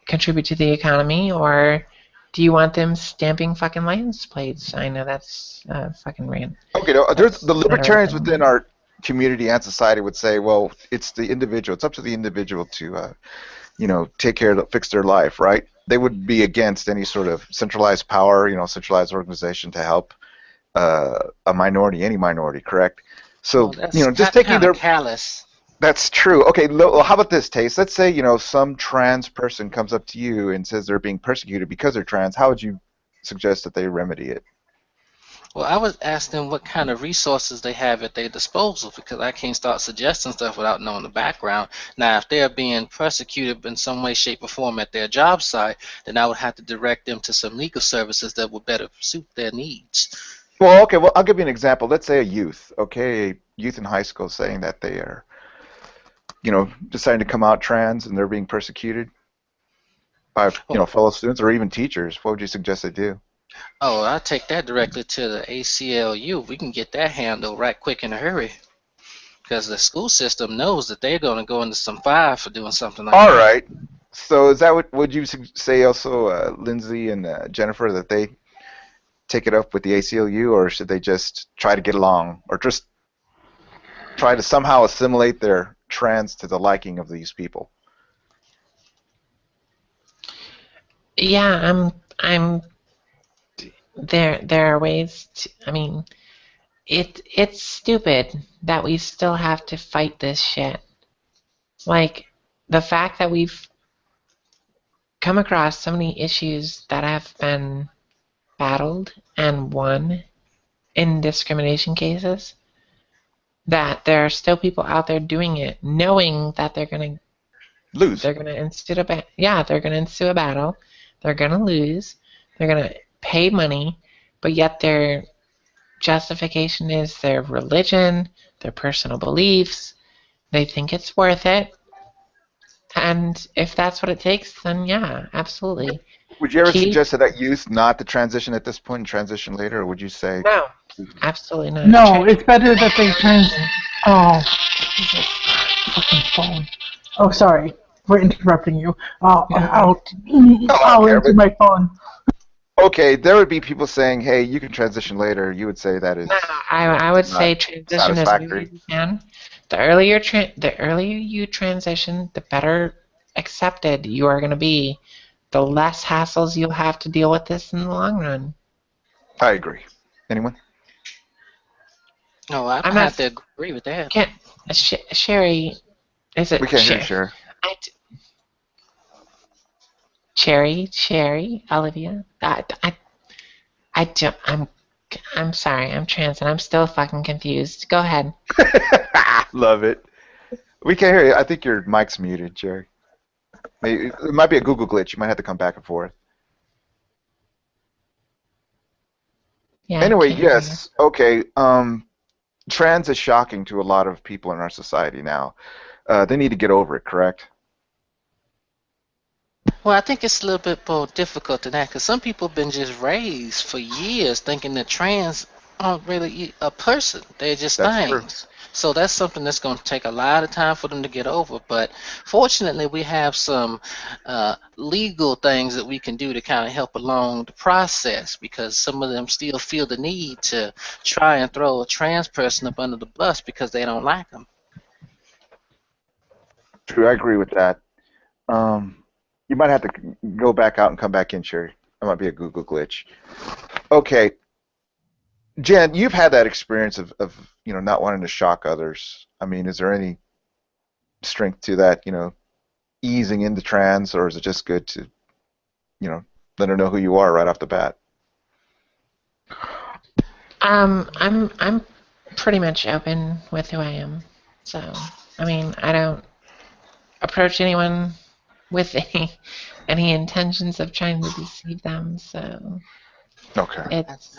contribute to the economy, or do you want them stamping fucking license plates? I know that's fucking rant. Okay, no, there's the That's not a real libertarians thing. within our community and society would say, well, it's the individual. It's up to the individual to, take care of, fix their life, right? They would be against any sort of centralized power, centralized organization to help a minority, any minority, correct? So, Well, that's just taking kind of their. callous. That's true. Okay, well, how about this, Taste? Let's say, some trans person comes up to you and says they're being persecuted because they're trans. How would you suggest that they remedy it? Well, I would ask them what kind of resources they have at their disposal because I can't start suggesting stuff without knowing the background. Now, if they're being persecuted in some way, shape, or form at their job site, then I would have to direct them to some legal services that would better suit their needs. Well, okay, well, I'll give you an example. Let's say a youth, okay, a youth in high school saying that they are, deciding to come out trans and they're being persecuted by, fellow students or even teachers. What would you suggest they do? Oh, I'll take that directly to the ACLU. We can get that handled right quick in a hurry because the school system knows that they're going to go into some fire for doing something like All that. right. So is that what would you say also, Lindsay and Jennifer, that they take it up with the ACLU, or should they just try to get along, or just try to somehow assimilate their trans to the liking of these people? Yeah, I'm there are ways to, I mean, it's stupid that we still have to fight this shit. Like, the fact that we've come across so many issues that have been battled and won in discrimination cases, that there are still people out there doing it, knowing that they're gonna Lose. they're gonna ensue a battle, they're gonna lose, they're gonna pay money, but yet their justification is their religion, their personal beliefs. They think it's worth it, and if that's what it takes, then yeah, absolutely. Would you ever Keep suggest to that youth not to transition at this point and transition later, or would you say? No, absolutely not. No, it's better that they trans. Oh, Jesus, fucking phone. Oh, sorry for interrupting you. I I'll don't care, answer but my phone. okay, there would be people saying, "Hey, you can transition later." You would say that is No, I would not say transition as early satisfactory. as you can. The earlier you transition, the better accepted you are going to be. The less hassles you'll have to deal with this in the long run. I agree. Anyone? No, I I'm have not. to agree with that. Can't. Sherry, is We it can't hear you, Sherry? Sherry. Cherry, Olivia. I don't. I'm sorry. I'm trans and I'm still fucking confused. Go ahead. Love it. We can't hear you. I think your mic's muted, Jerry. Maybe, it might be a Google glitch. You might have to come back and forth. Yeah. Anyway, Can't hear you. yes. Okay. Trans is shocking to a lot of people in our society now. They need to get over it, correct? Well, I think it's a little bit more difficult than that because some people have been just raised for years thinking that trans aren't really a person. They're just That's true. things. So that's something that's going to take a lot of time for them to get over. But fortunately, we have some legal things that we can do to kind of help along the process because some of them still feel the need to try and throw a trans person up under the bus because they don't like them. True, I agree with that. You might have to go back out and come back in, Sherry. That might be a Google glitch. Okay. Jen, you've had that experience of not wanting to shock others. I mean, is there any strength to that, easing into trans, or is it just good to, let her know who you are right off the bat? I'm pretty much open with who I am. So, I mean, I don't approach anyone with any intentions of trying to deceive them. So, Okay. it's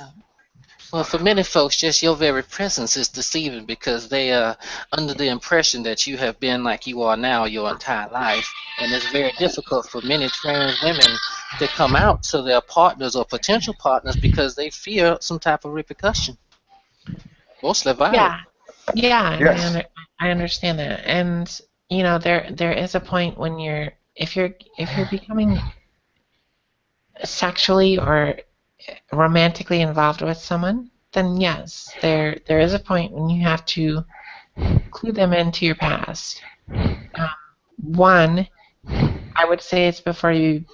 Well, for many folks, just your very presence is deceiving because they are under the impression that you have been like you are now your entire life. And it's very difficult for many trans women to come out to their partners or potential partners because they fear some type of repercussion, mostly violent. yeah, and Yes. I understand that, and you know, there is a point when if you're becoming sexually or romantically involved with someone, then yes, there is a point when you have to clue them into your past. One, I would say it's before you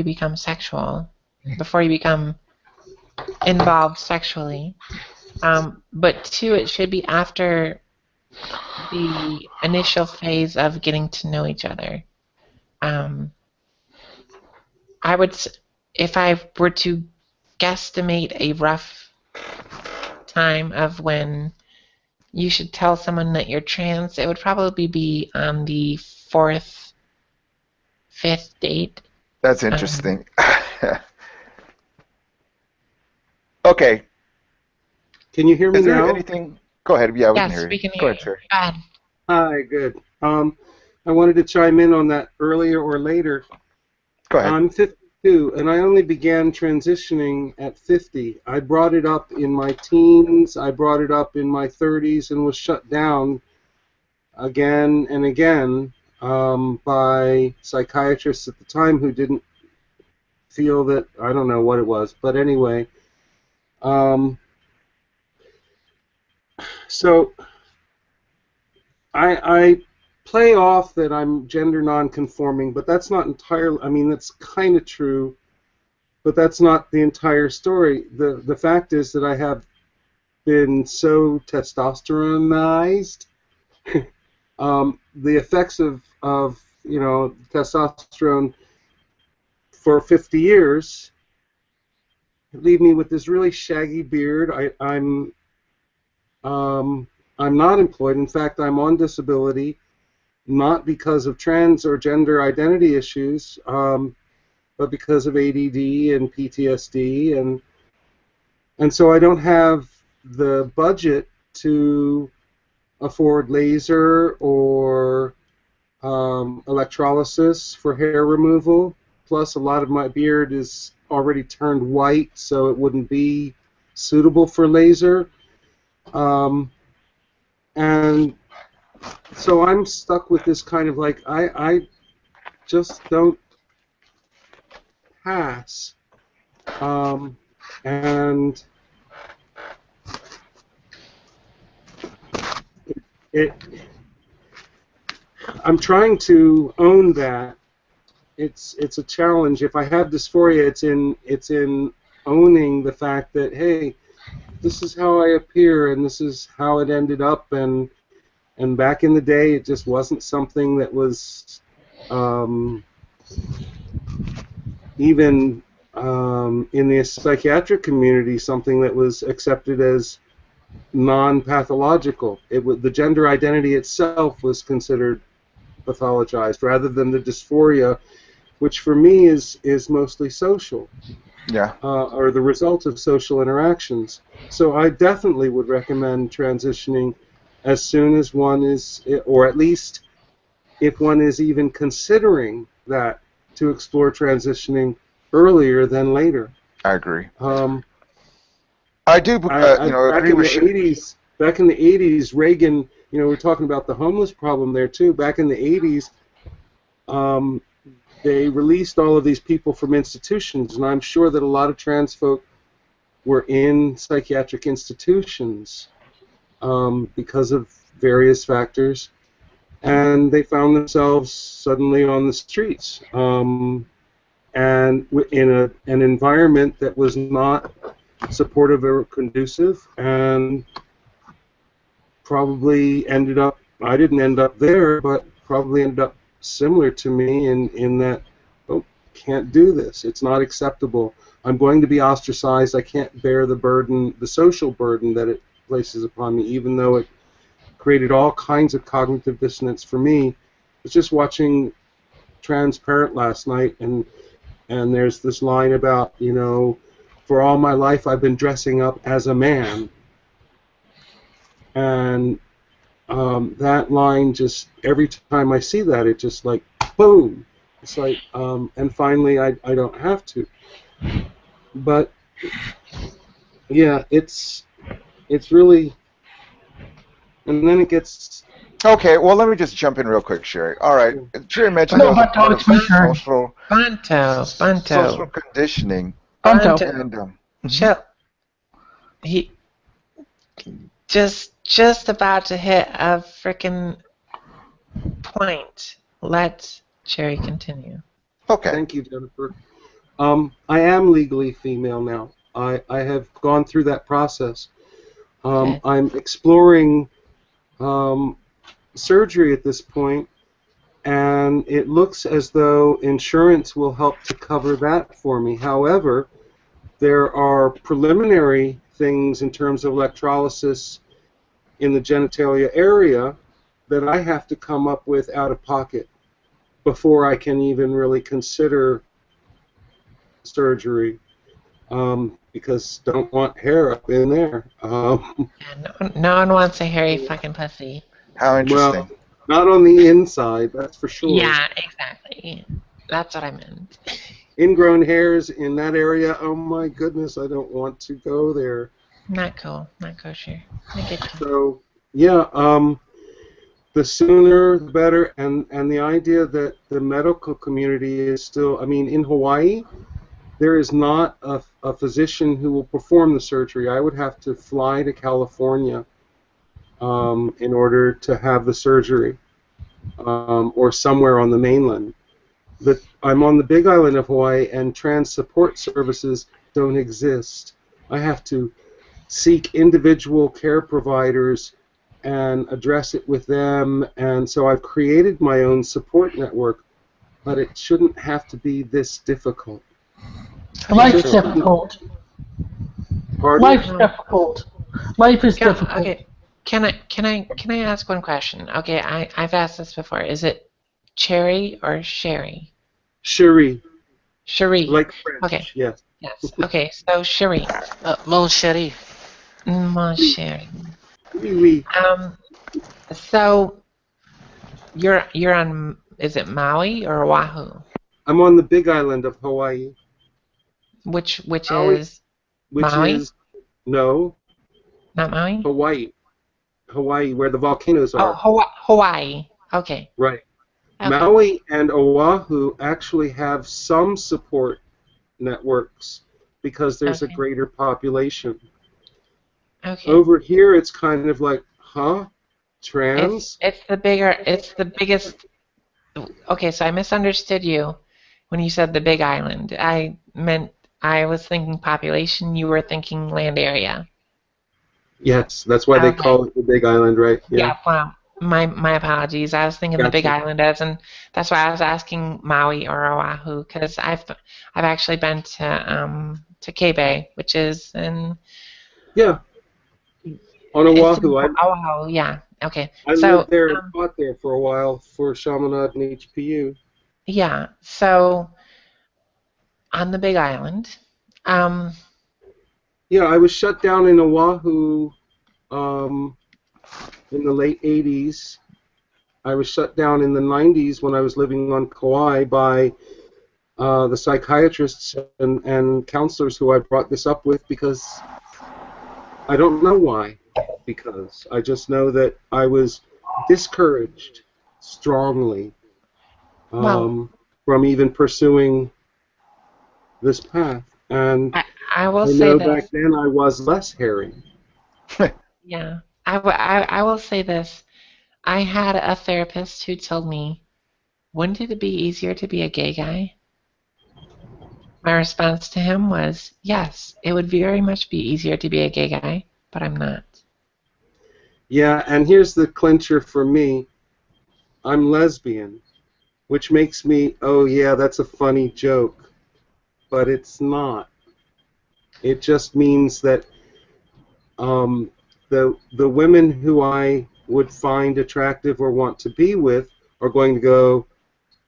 become sexual, before you become involved sexually. But two, it should be after the initial phase of getting to know each other. Um, I would, if I were to guesstimate a rough time of when you should tell someone that you're trans, it would probably be on the fourth, fifth date. That's interesting. Okay. Can you hear me Is there now? anything? Go ahead. Yeah, we can Yes, hear you. we can Go hear ahead, you. sir. Go ahead. Hi, good. I wanted to chime in on that earlier or later. Go ahead. I'm 52, and I only began transitioning at 50. I brought it up in my teens, I brought it up in my 30s, and was shut down again and again by psychiatrists at the time who didn't feel that, I don't know what it was, but anyway. So I play off that I'm gender non-conforming, but that's not entirely, I mean, that's kind of true, but that's not the entire story. The fact is that I have been so testosteronized. The effects of testosterone for 50 years leave me with this really shaggy beard. I'm not employed. In fact, I'm on disability, not because of trans or gender identity issues, but because of ADD and PTSD, and so I don't have the budget to afford laser or electrolysis for hair removal. Plus, a lot of my beard is already turned white, so it wouldn't be suitable for laser. And so I'm stuck with this kind of like, I just don't pass. And I'm trying to own that. It's a challenge. If I have dysphoria, it's in owning the fact that, hey, this is how I appear and this is how it ended up, and back in the day it just wasn't something that was even in the psychiatric community something that was accepted as non-pathological. The gender identity itself was considered pathologized rather than the dysphoria, which for me is mostly social. Yeah. Or the result of social interactions. So I definitely would recommend transitioning as soon as one is, or at least if one is even considering that, to explore transitioning earlier than later. I agree. I do, agree with you. Back in the 80s, Reagan, we're talking about the homeless problem there too. Back in the 80s, they released all of these people from institutions, and I'm sure that a lot of trans folk were in psychiatric institutions because of various factors, and they found themselves suddenly on the streets and in an environment that was not supportive or conducive, and probably ended up, I didn't end up there, but probably ended up similar to me in that, oh, can't do this. It's not acceptable. I'm going to be ostracized. I can't bear the burden, the social burden that it places upon me, even though it created all kinds of cognitive dissonance for me. I was just watching Transparent last night, and there's this line about, for all my life I've been dressing up as a man. And that line, just every time I see that, it just like boom. It's like, and finally I don't have to. But yeah, it's really, and then it gets Okay, well, let me just jump in real quick, Sherry. All right, Sherry mentioned No, there was a Bunto, part it's of my turn. social Bunto. conditioning, Bunto. and Chill. He just about to hit a freaking point. Let Cherry continue. okay. Thank you, Jennifer. I am legally female now. I have gone through that process. Okay. I'm exploring surgery at this point, and it looks as though insurance will help to cover that for me. However, there are preliminary things in terms of electrolysis in the genitalia area that I have to come up with out of pocket before I can even really consider surgery, because don't want hair up in there. Yeah, no one wants a hairy fucking pussy. How Well, interesting. not on the inside, that's for sure. Yeah, exactly. That's what I meant. Ingrown hairs in that area, oh my goodness, I don't want to go there. Not cool. Not kosher. I get you. So, yeah, the sooner the better, and the idea that the medical community is still, I mean, in Hawaii, there is not a physician who will perform the surgery. I would have to fly to California in order to have the surgery, or somewhere on the mainland. But I'm on the Big Island of Hawaii, and trans support services don't exist. I have to seek individual care providers and address it with them, and so I've created my own support network, but it shouldn't have to be this difficult. Life's difficult. Pardon? Life's difficult. Life is difficult. Okay. Can I ask one question? Okay, I've asked this before. Is it Cherry or Sherry? Cherie, Cherie. like French, Okay. yes. Yes. Okay. So Cherie. Mon chéri. Mon chéri. Oui, oui. So you're on. Is it Maui or Oahu? I'm on the Big Island of Hawaii, Which Maui. is which Maui? is, no, Not Maui? Hawaii. Hawaii, where the volcanoes are. Oh, Hawaii. Okay. Right. Okay. Maui and Oahu actually have some support networks because there's a Okay. greater population. Okay. Over here, it's kind of like, huh? Trans? It's the biggest. Okay, so I misunderstood you when you said the Big Island. I was thinking population. You were thinking land area. Yes, that's why they Okay. call it the Big Island, right? Yeah. Wow. My apologies. I was thinking the Big Gotcha. Island as, and that's why I was asking Maui or Oahu, because I've actually been to K-Bay, which is in. Yeah. On It's Oahu, in Oahu. Yeah. Okay. I So lived there and taught there for a while for Chaminade and HPU. yeah. So on the Big Island. Yeah, I was shut down in Oahu in the late 80s. I was shut down in the 90s when I was living on Kauai by the psychiatrists and counselors who I brought this up with, because I don't know why. Because I just know that I was discouraged strongly from even pursuing this path. And I will I say know this. back then I was less hairy. Yeah. I will say this. I had a therapist who told me, wouldn't it be easier to be a gay guy? My response to him was, yes, it would very much be easier to be a gay guy, but I'm not. Yeah, and here's the clincher for me. I'm lesbian, which makes me, oh yeah, that's a funny joke. But it's not. It just means that the women who I would find attractive or want to be with are going to go,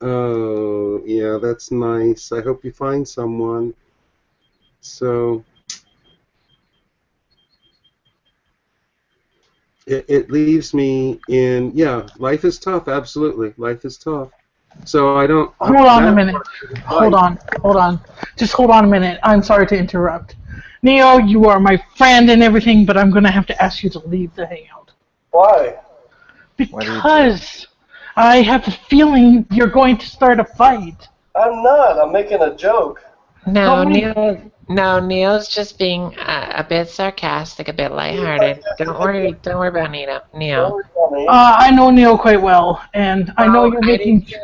oh, yeah, that's nice. I hope you find someone. So it leaves me in, yeah, life is tough, absolutely. Life is tough. So I don't... Hold on a minute. Hold on. Just hold on a minute. I'm sorry to interrupt. Neo, you are my friend and everything, but I'm going to have to ask you to leave the hangout. Why? What did he do? Because I have a feeling you're going to start a fight. I'm not. I'm making a joke. No, But we, Neil's just being a bit sarcastic, a bit lighthearted. Don't worry about Neil. Don't tell me. I know Neil quite well, and I know No, you're I do making. too.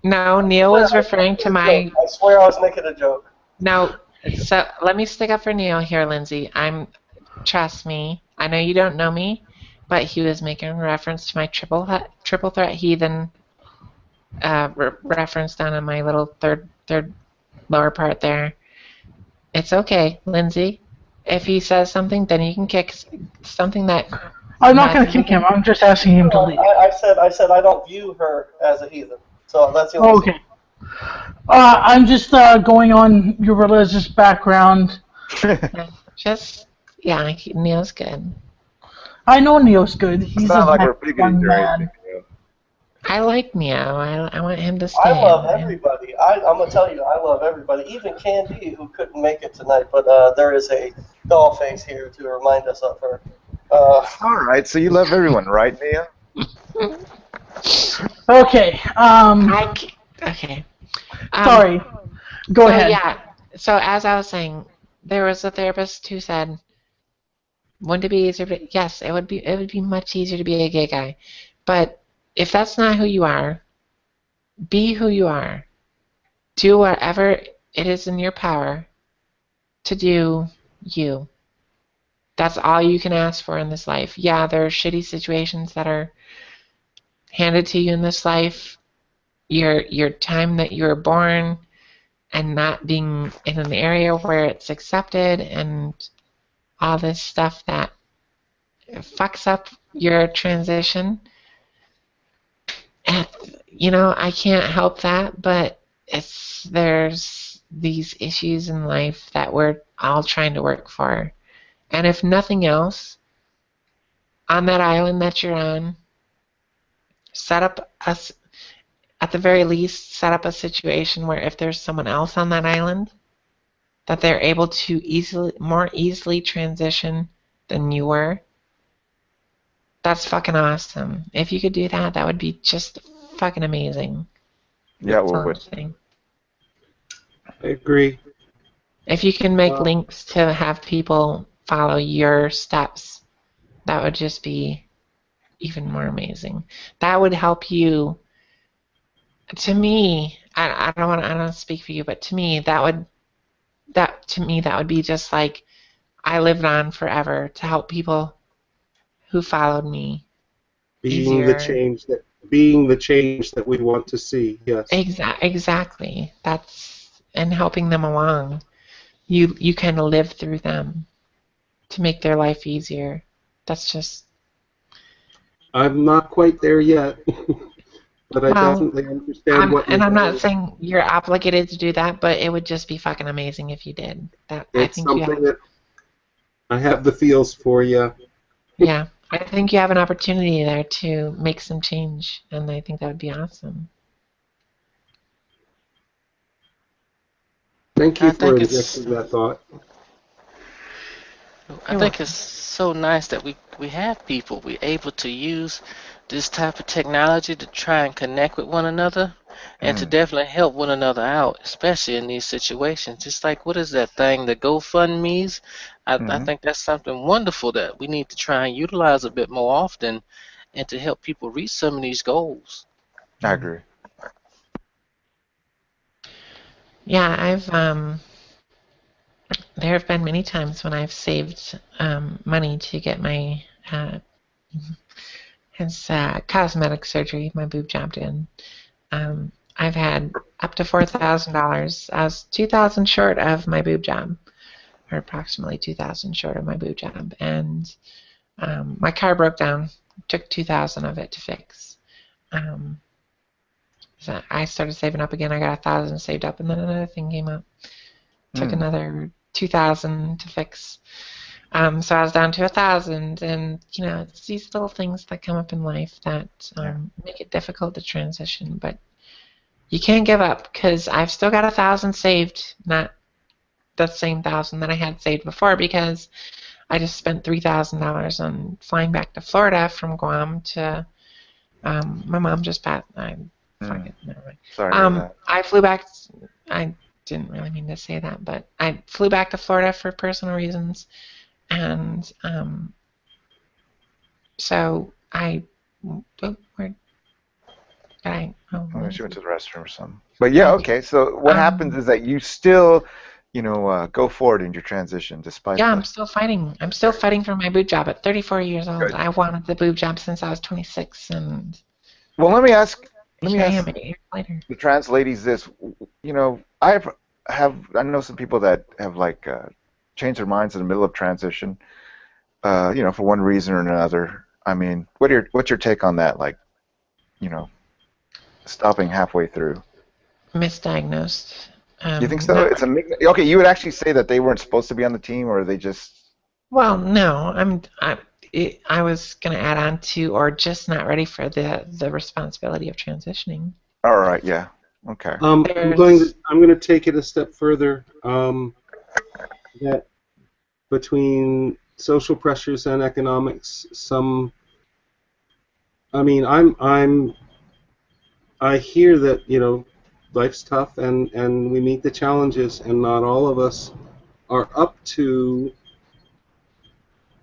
No, Neil I was was referring to making a joke. my. I swear I was making a joke. No, so let me stick up for Neil here, Lindsay. Trust me, I know you don't know me, but he was making reference to my triple threat heathen reference down on my little third lower part there. It's okay, Lindsay. If he says something, then you can kick something that I'm not going has to kick him. nothing. I'm just asking him to leave. I said I don't view her as a heathen. So that's the only Okay. I'm just going on your religious background. Just yeah, Neil's good. I know Neil's good. It's He's a not like nice we're bigoted young or anything. man. I like Neo. I want him to I stay. love everybody. I'm gonna tell you, I love everybody. Even Candy, who couldn't make it tonight, but there is a doll face here to remind us of her. All right, so you love everyone, right, Nia? Okay. Okay. Sorry. Go so ahead. yeah. So as I was saying, there was a therapist who said, "Wouldn't it be easier?" Yes, it would be. It would be much easier to be a gay guy, but if that's not who you are, be who you are. Do whatever it is in your power to do you. That's all you can ask for in this life. Yeah, there are shitty situations that are handed to you in this life. Your time that you were born and not being in an area where it's accepted and all this stuff that fucks up your transition. And, I can't help that, but there's these issues in life that we're all trying to work for. And if nothing else, on that island that you're on, set up us at the very least set up a situation where if there's someone else on that island, that they're able to more easily transition than you were. That's fucking awesome. If you could do that, that would be just fucking amazing. Yeah, That's we all I'm would. saying. I agree. If you can make links to have people follow your steps, that would just be even more amazing. That would help you. To me, I don't speak for you, but to me that would be just like I lived on forever to help people who followed me Being the easier. change that we want to see. Yes. Exactly. And helping them along. You kind of live through them to make their life easier. That's just. I'm not quite there yet, but I Well, definitely understand what you're I'm not saying. saying you're obligated to do that, but it would just be fucking amazing if you did. That I It's think you something have. that I have the feels for you. Yeah, I think you have an opportunity there to make some change, and I think that would be awesome. Thank I you for think it's injecting that thought. I think it's so nice that we have people we able to use this type of technology to try and connect with one another and to definitely help one another out, especially in these situations. Just like what is that thing, the GoFundMe's? I think that's something wonderful that we need to try and utilize a bit more often and to help people reach some of these goals. I agree. Yeah, there have been many times when I've saved money to get my cosmetic surgery, my boob job done. I've had up to $4,000. I was 2,000 short of my boob job, or approximately 2,000 short of my boob job, and my car broke down. Took 2,000 of it to fix. So I started saving up again. I got 1,000 saved up, and then another thing came up. Took another 2,000 to fix. So I was down to 1,000, and it's these little things that come up in life that make it difficult to transition. But you can't give up because I've still got 1,000 saved, not the same 1,000 that I had saved before because I just spent $3,000 on flying back to Florida from Guam to My mom just passed. Fuck Mm. it, never mind. Sorry to hear that. I flew back. I didn't really mean to say that, but I flew back to Florida for personal reasons, and so I. Oh, where did I? Oh, Oh, what she is went it? to the restroom or something. But yeah, Okay. okay. So what happens is that you still, go forward in your transition despite Yeah, I'm the. still fighting. I'm still fighting for my boob job at 34 years old. Good. I wanted the boob job since I was 26, and Well, let me here I am ask 8 years later. the trans ladies this. I know some people that have like changed their minds in the middle of transition. For one reason or another. I mean, what's your take on that? Like, you know, stopping halfway through. Misdiagnosed. You think so? No, It's a okay. You would actually say that they weren't supposed to be on the team, or they just. well, no. I was gonna add on to, or just not ready for the responsibility of transitioning. All right. Yeah. Okay. There's I'm going to take it a step further. That between social pressures and economics, I mean, I hear that life's tough and we meet the challenges, and not all of us are up to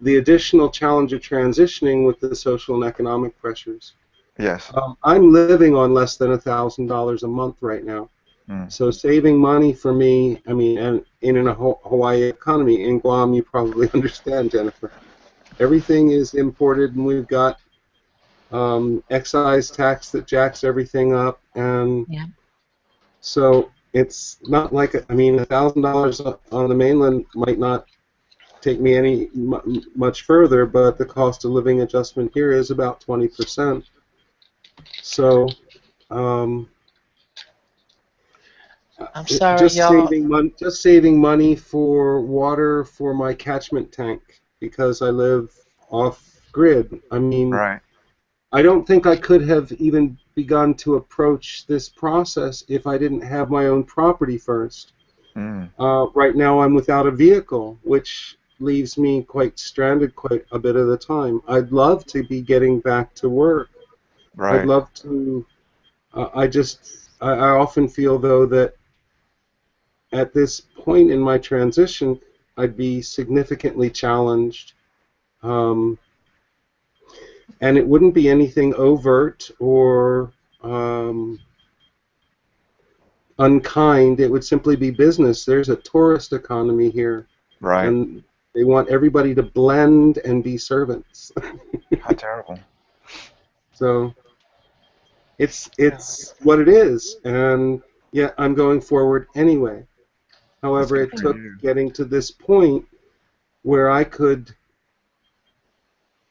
the additional challenge of transitioning with the social and economic pressures. Yes. I'm living on less than $1,000 a month right now. Mm. So saving money for me, I mean, and in a Hawaii economy, in Guam, you probably understand, Jennifer, everything is imported, and we've got excise tax that jacks everything up, and yeah. so it's not like I mean, $1,000 on the mainland might not take me much further, but the cost of living adjustment here is about 20%. So. I'm sorry, y'all. Just saving money for water for my catchment tank because I live off grid. I mean, Right. I don't think I could have even begun to approach this process if I didn't have my own property first. Mm. Right now I'm without a vehicle, which leaves me quite stranded quite a bit of the time. I'd love to be getting back to work. I'd Right. love to. I often feel though that at this point in my transition, I'd be significantly challenged. And it wouldn't be anything overt or unkind. It would simply be business. There's a tourist economy here, Right. and they want everybody to blend and be servants. How terrible. So it's what it is, and yet I'm going forward anyway. That's However, good it for took you. getting to this point where I could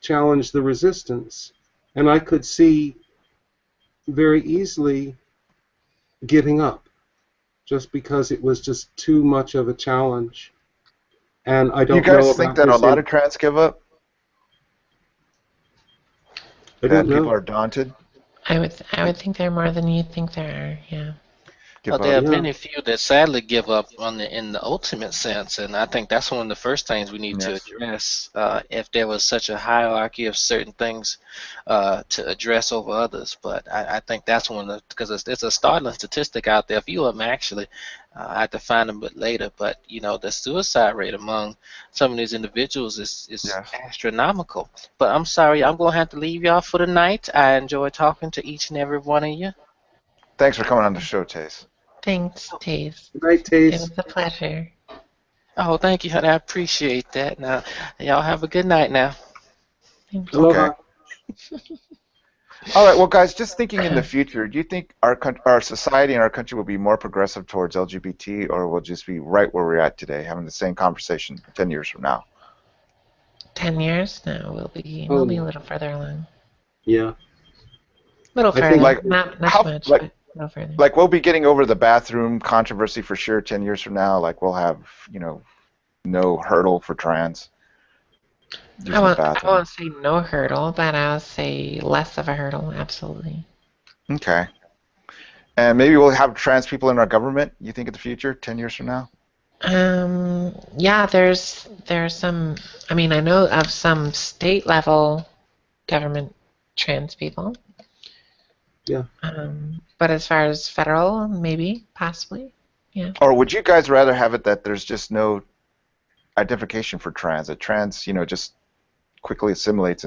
challenge the resistance. And I could see very easily giving up just because it was just too much of a challenge. And I You don't know guys think about that a this. lot of trans give up? I That don't people know. are daunted? I would think there are more than you think there are. Yeah. Give There up? are Yeah. many few that sadly give up in the ultimate sense, and I think that's one of the first things we need to Yes. address. If there was such a hierarchy of certain things to address over others, but I think that's one of because it's a startling statistic out there. A few of them actually, I have to find them but later. But the suicide rate among some of these individuals is Yes. astronomical. But I'm sorry, I'm gonna have to leave y'all for the night. I enjoy talking to each and every one of you. Thanks for coming on the show, Taze. Thanks, Taze. Good night, It Taze. was a pleasure. Oh, thank you, honey. I appreciate that. Now, y'all have a good night now. Thank you. Okay. Aloha. All right. Well, guys, just thinking in the future, do you think our society and our country will be more progressive towards LGBT, or will just be right where we're at today, having the same conversation 10 years from now? 10 years? No, we'll be a Oh, little further along. yeah. A little I think further. Like Not how too much, like but a little further. like we'll be getting over the bathroom controversy for sure 10 years from now. Like we'll have no hurdle for trans I using the won't I bathroom. won't say no hurdle, but I'll say less of a hurdle, absolutely. Okay. And maybe we'll have trans people in our government, you think, in the future, 10 years from now? Yeah, there's some, I know of some state level government trans people. Yeah. But as far as federal, maybe, possibly, yeah. Or would you guys rather have it that there's just no identification for trans? That trans, just quickly assimilates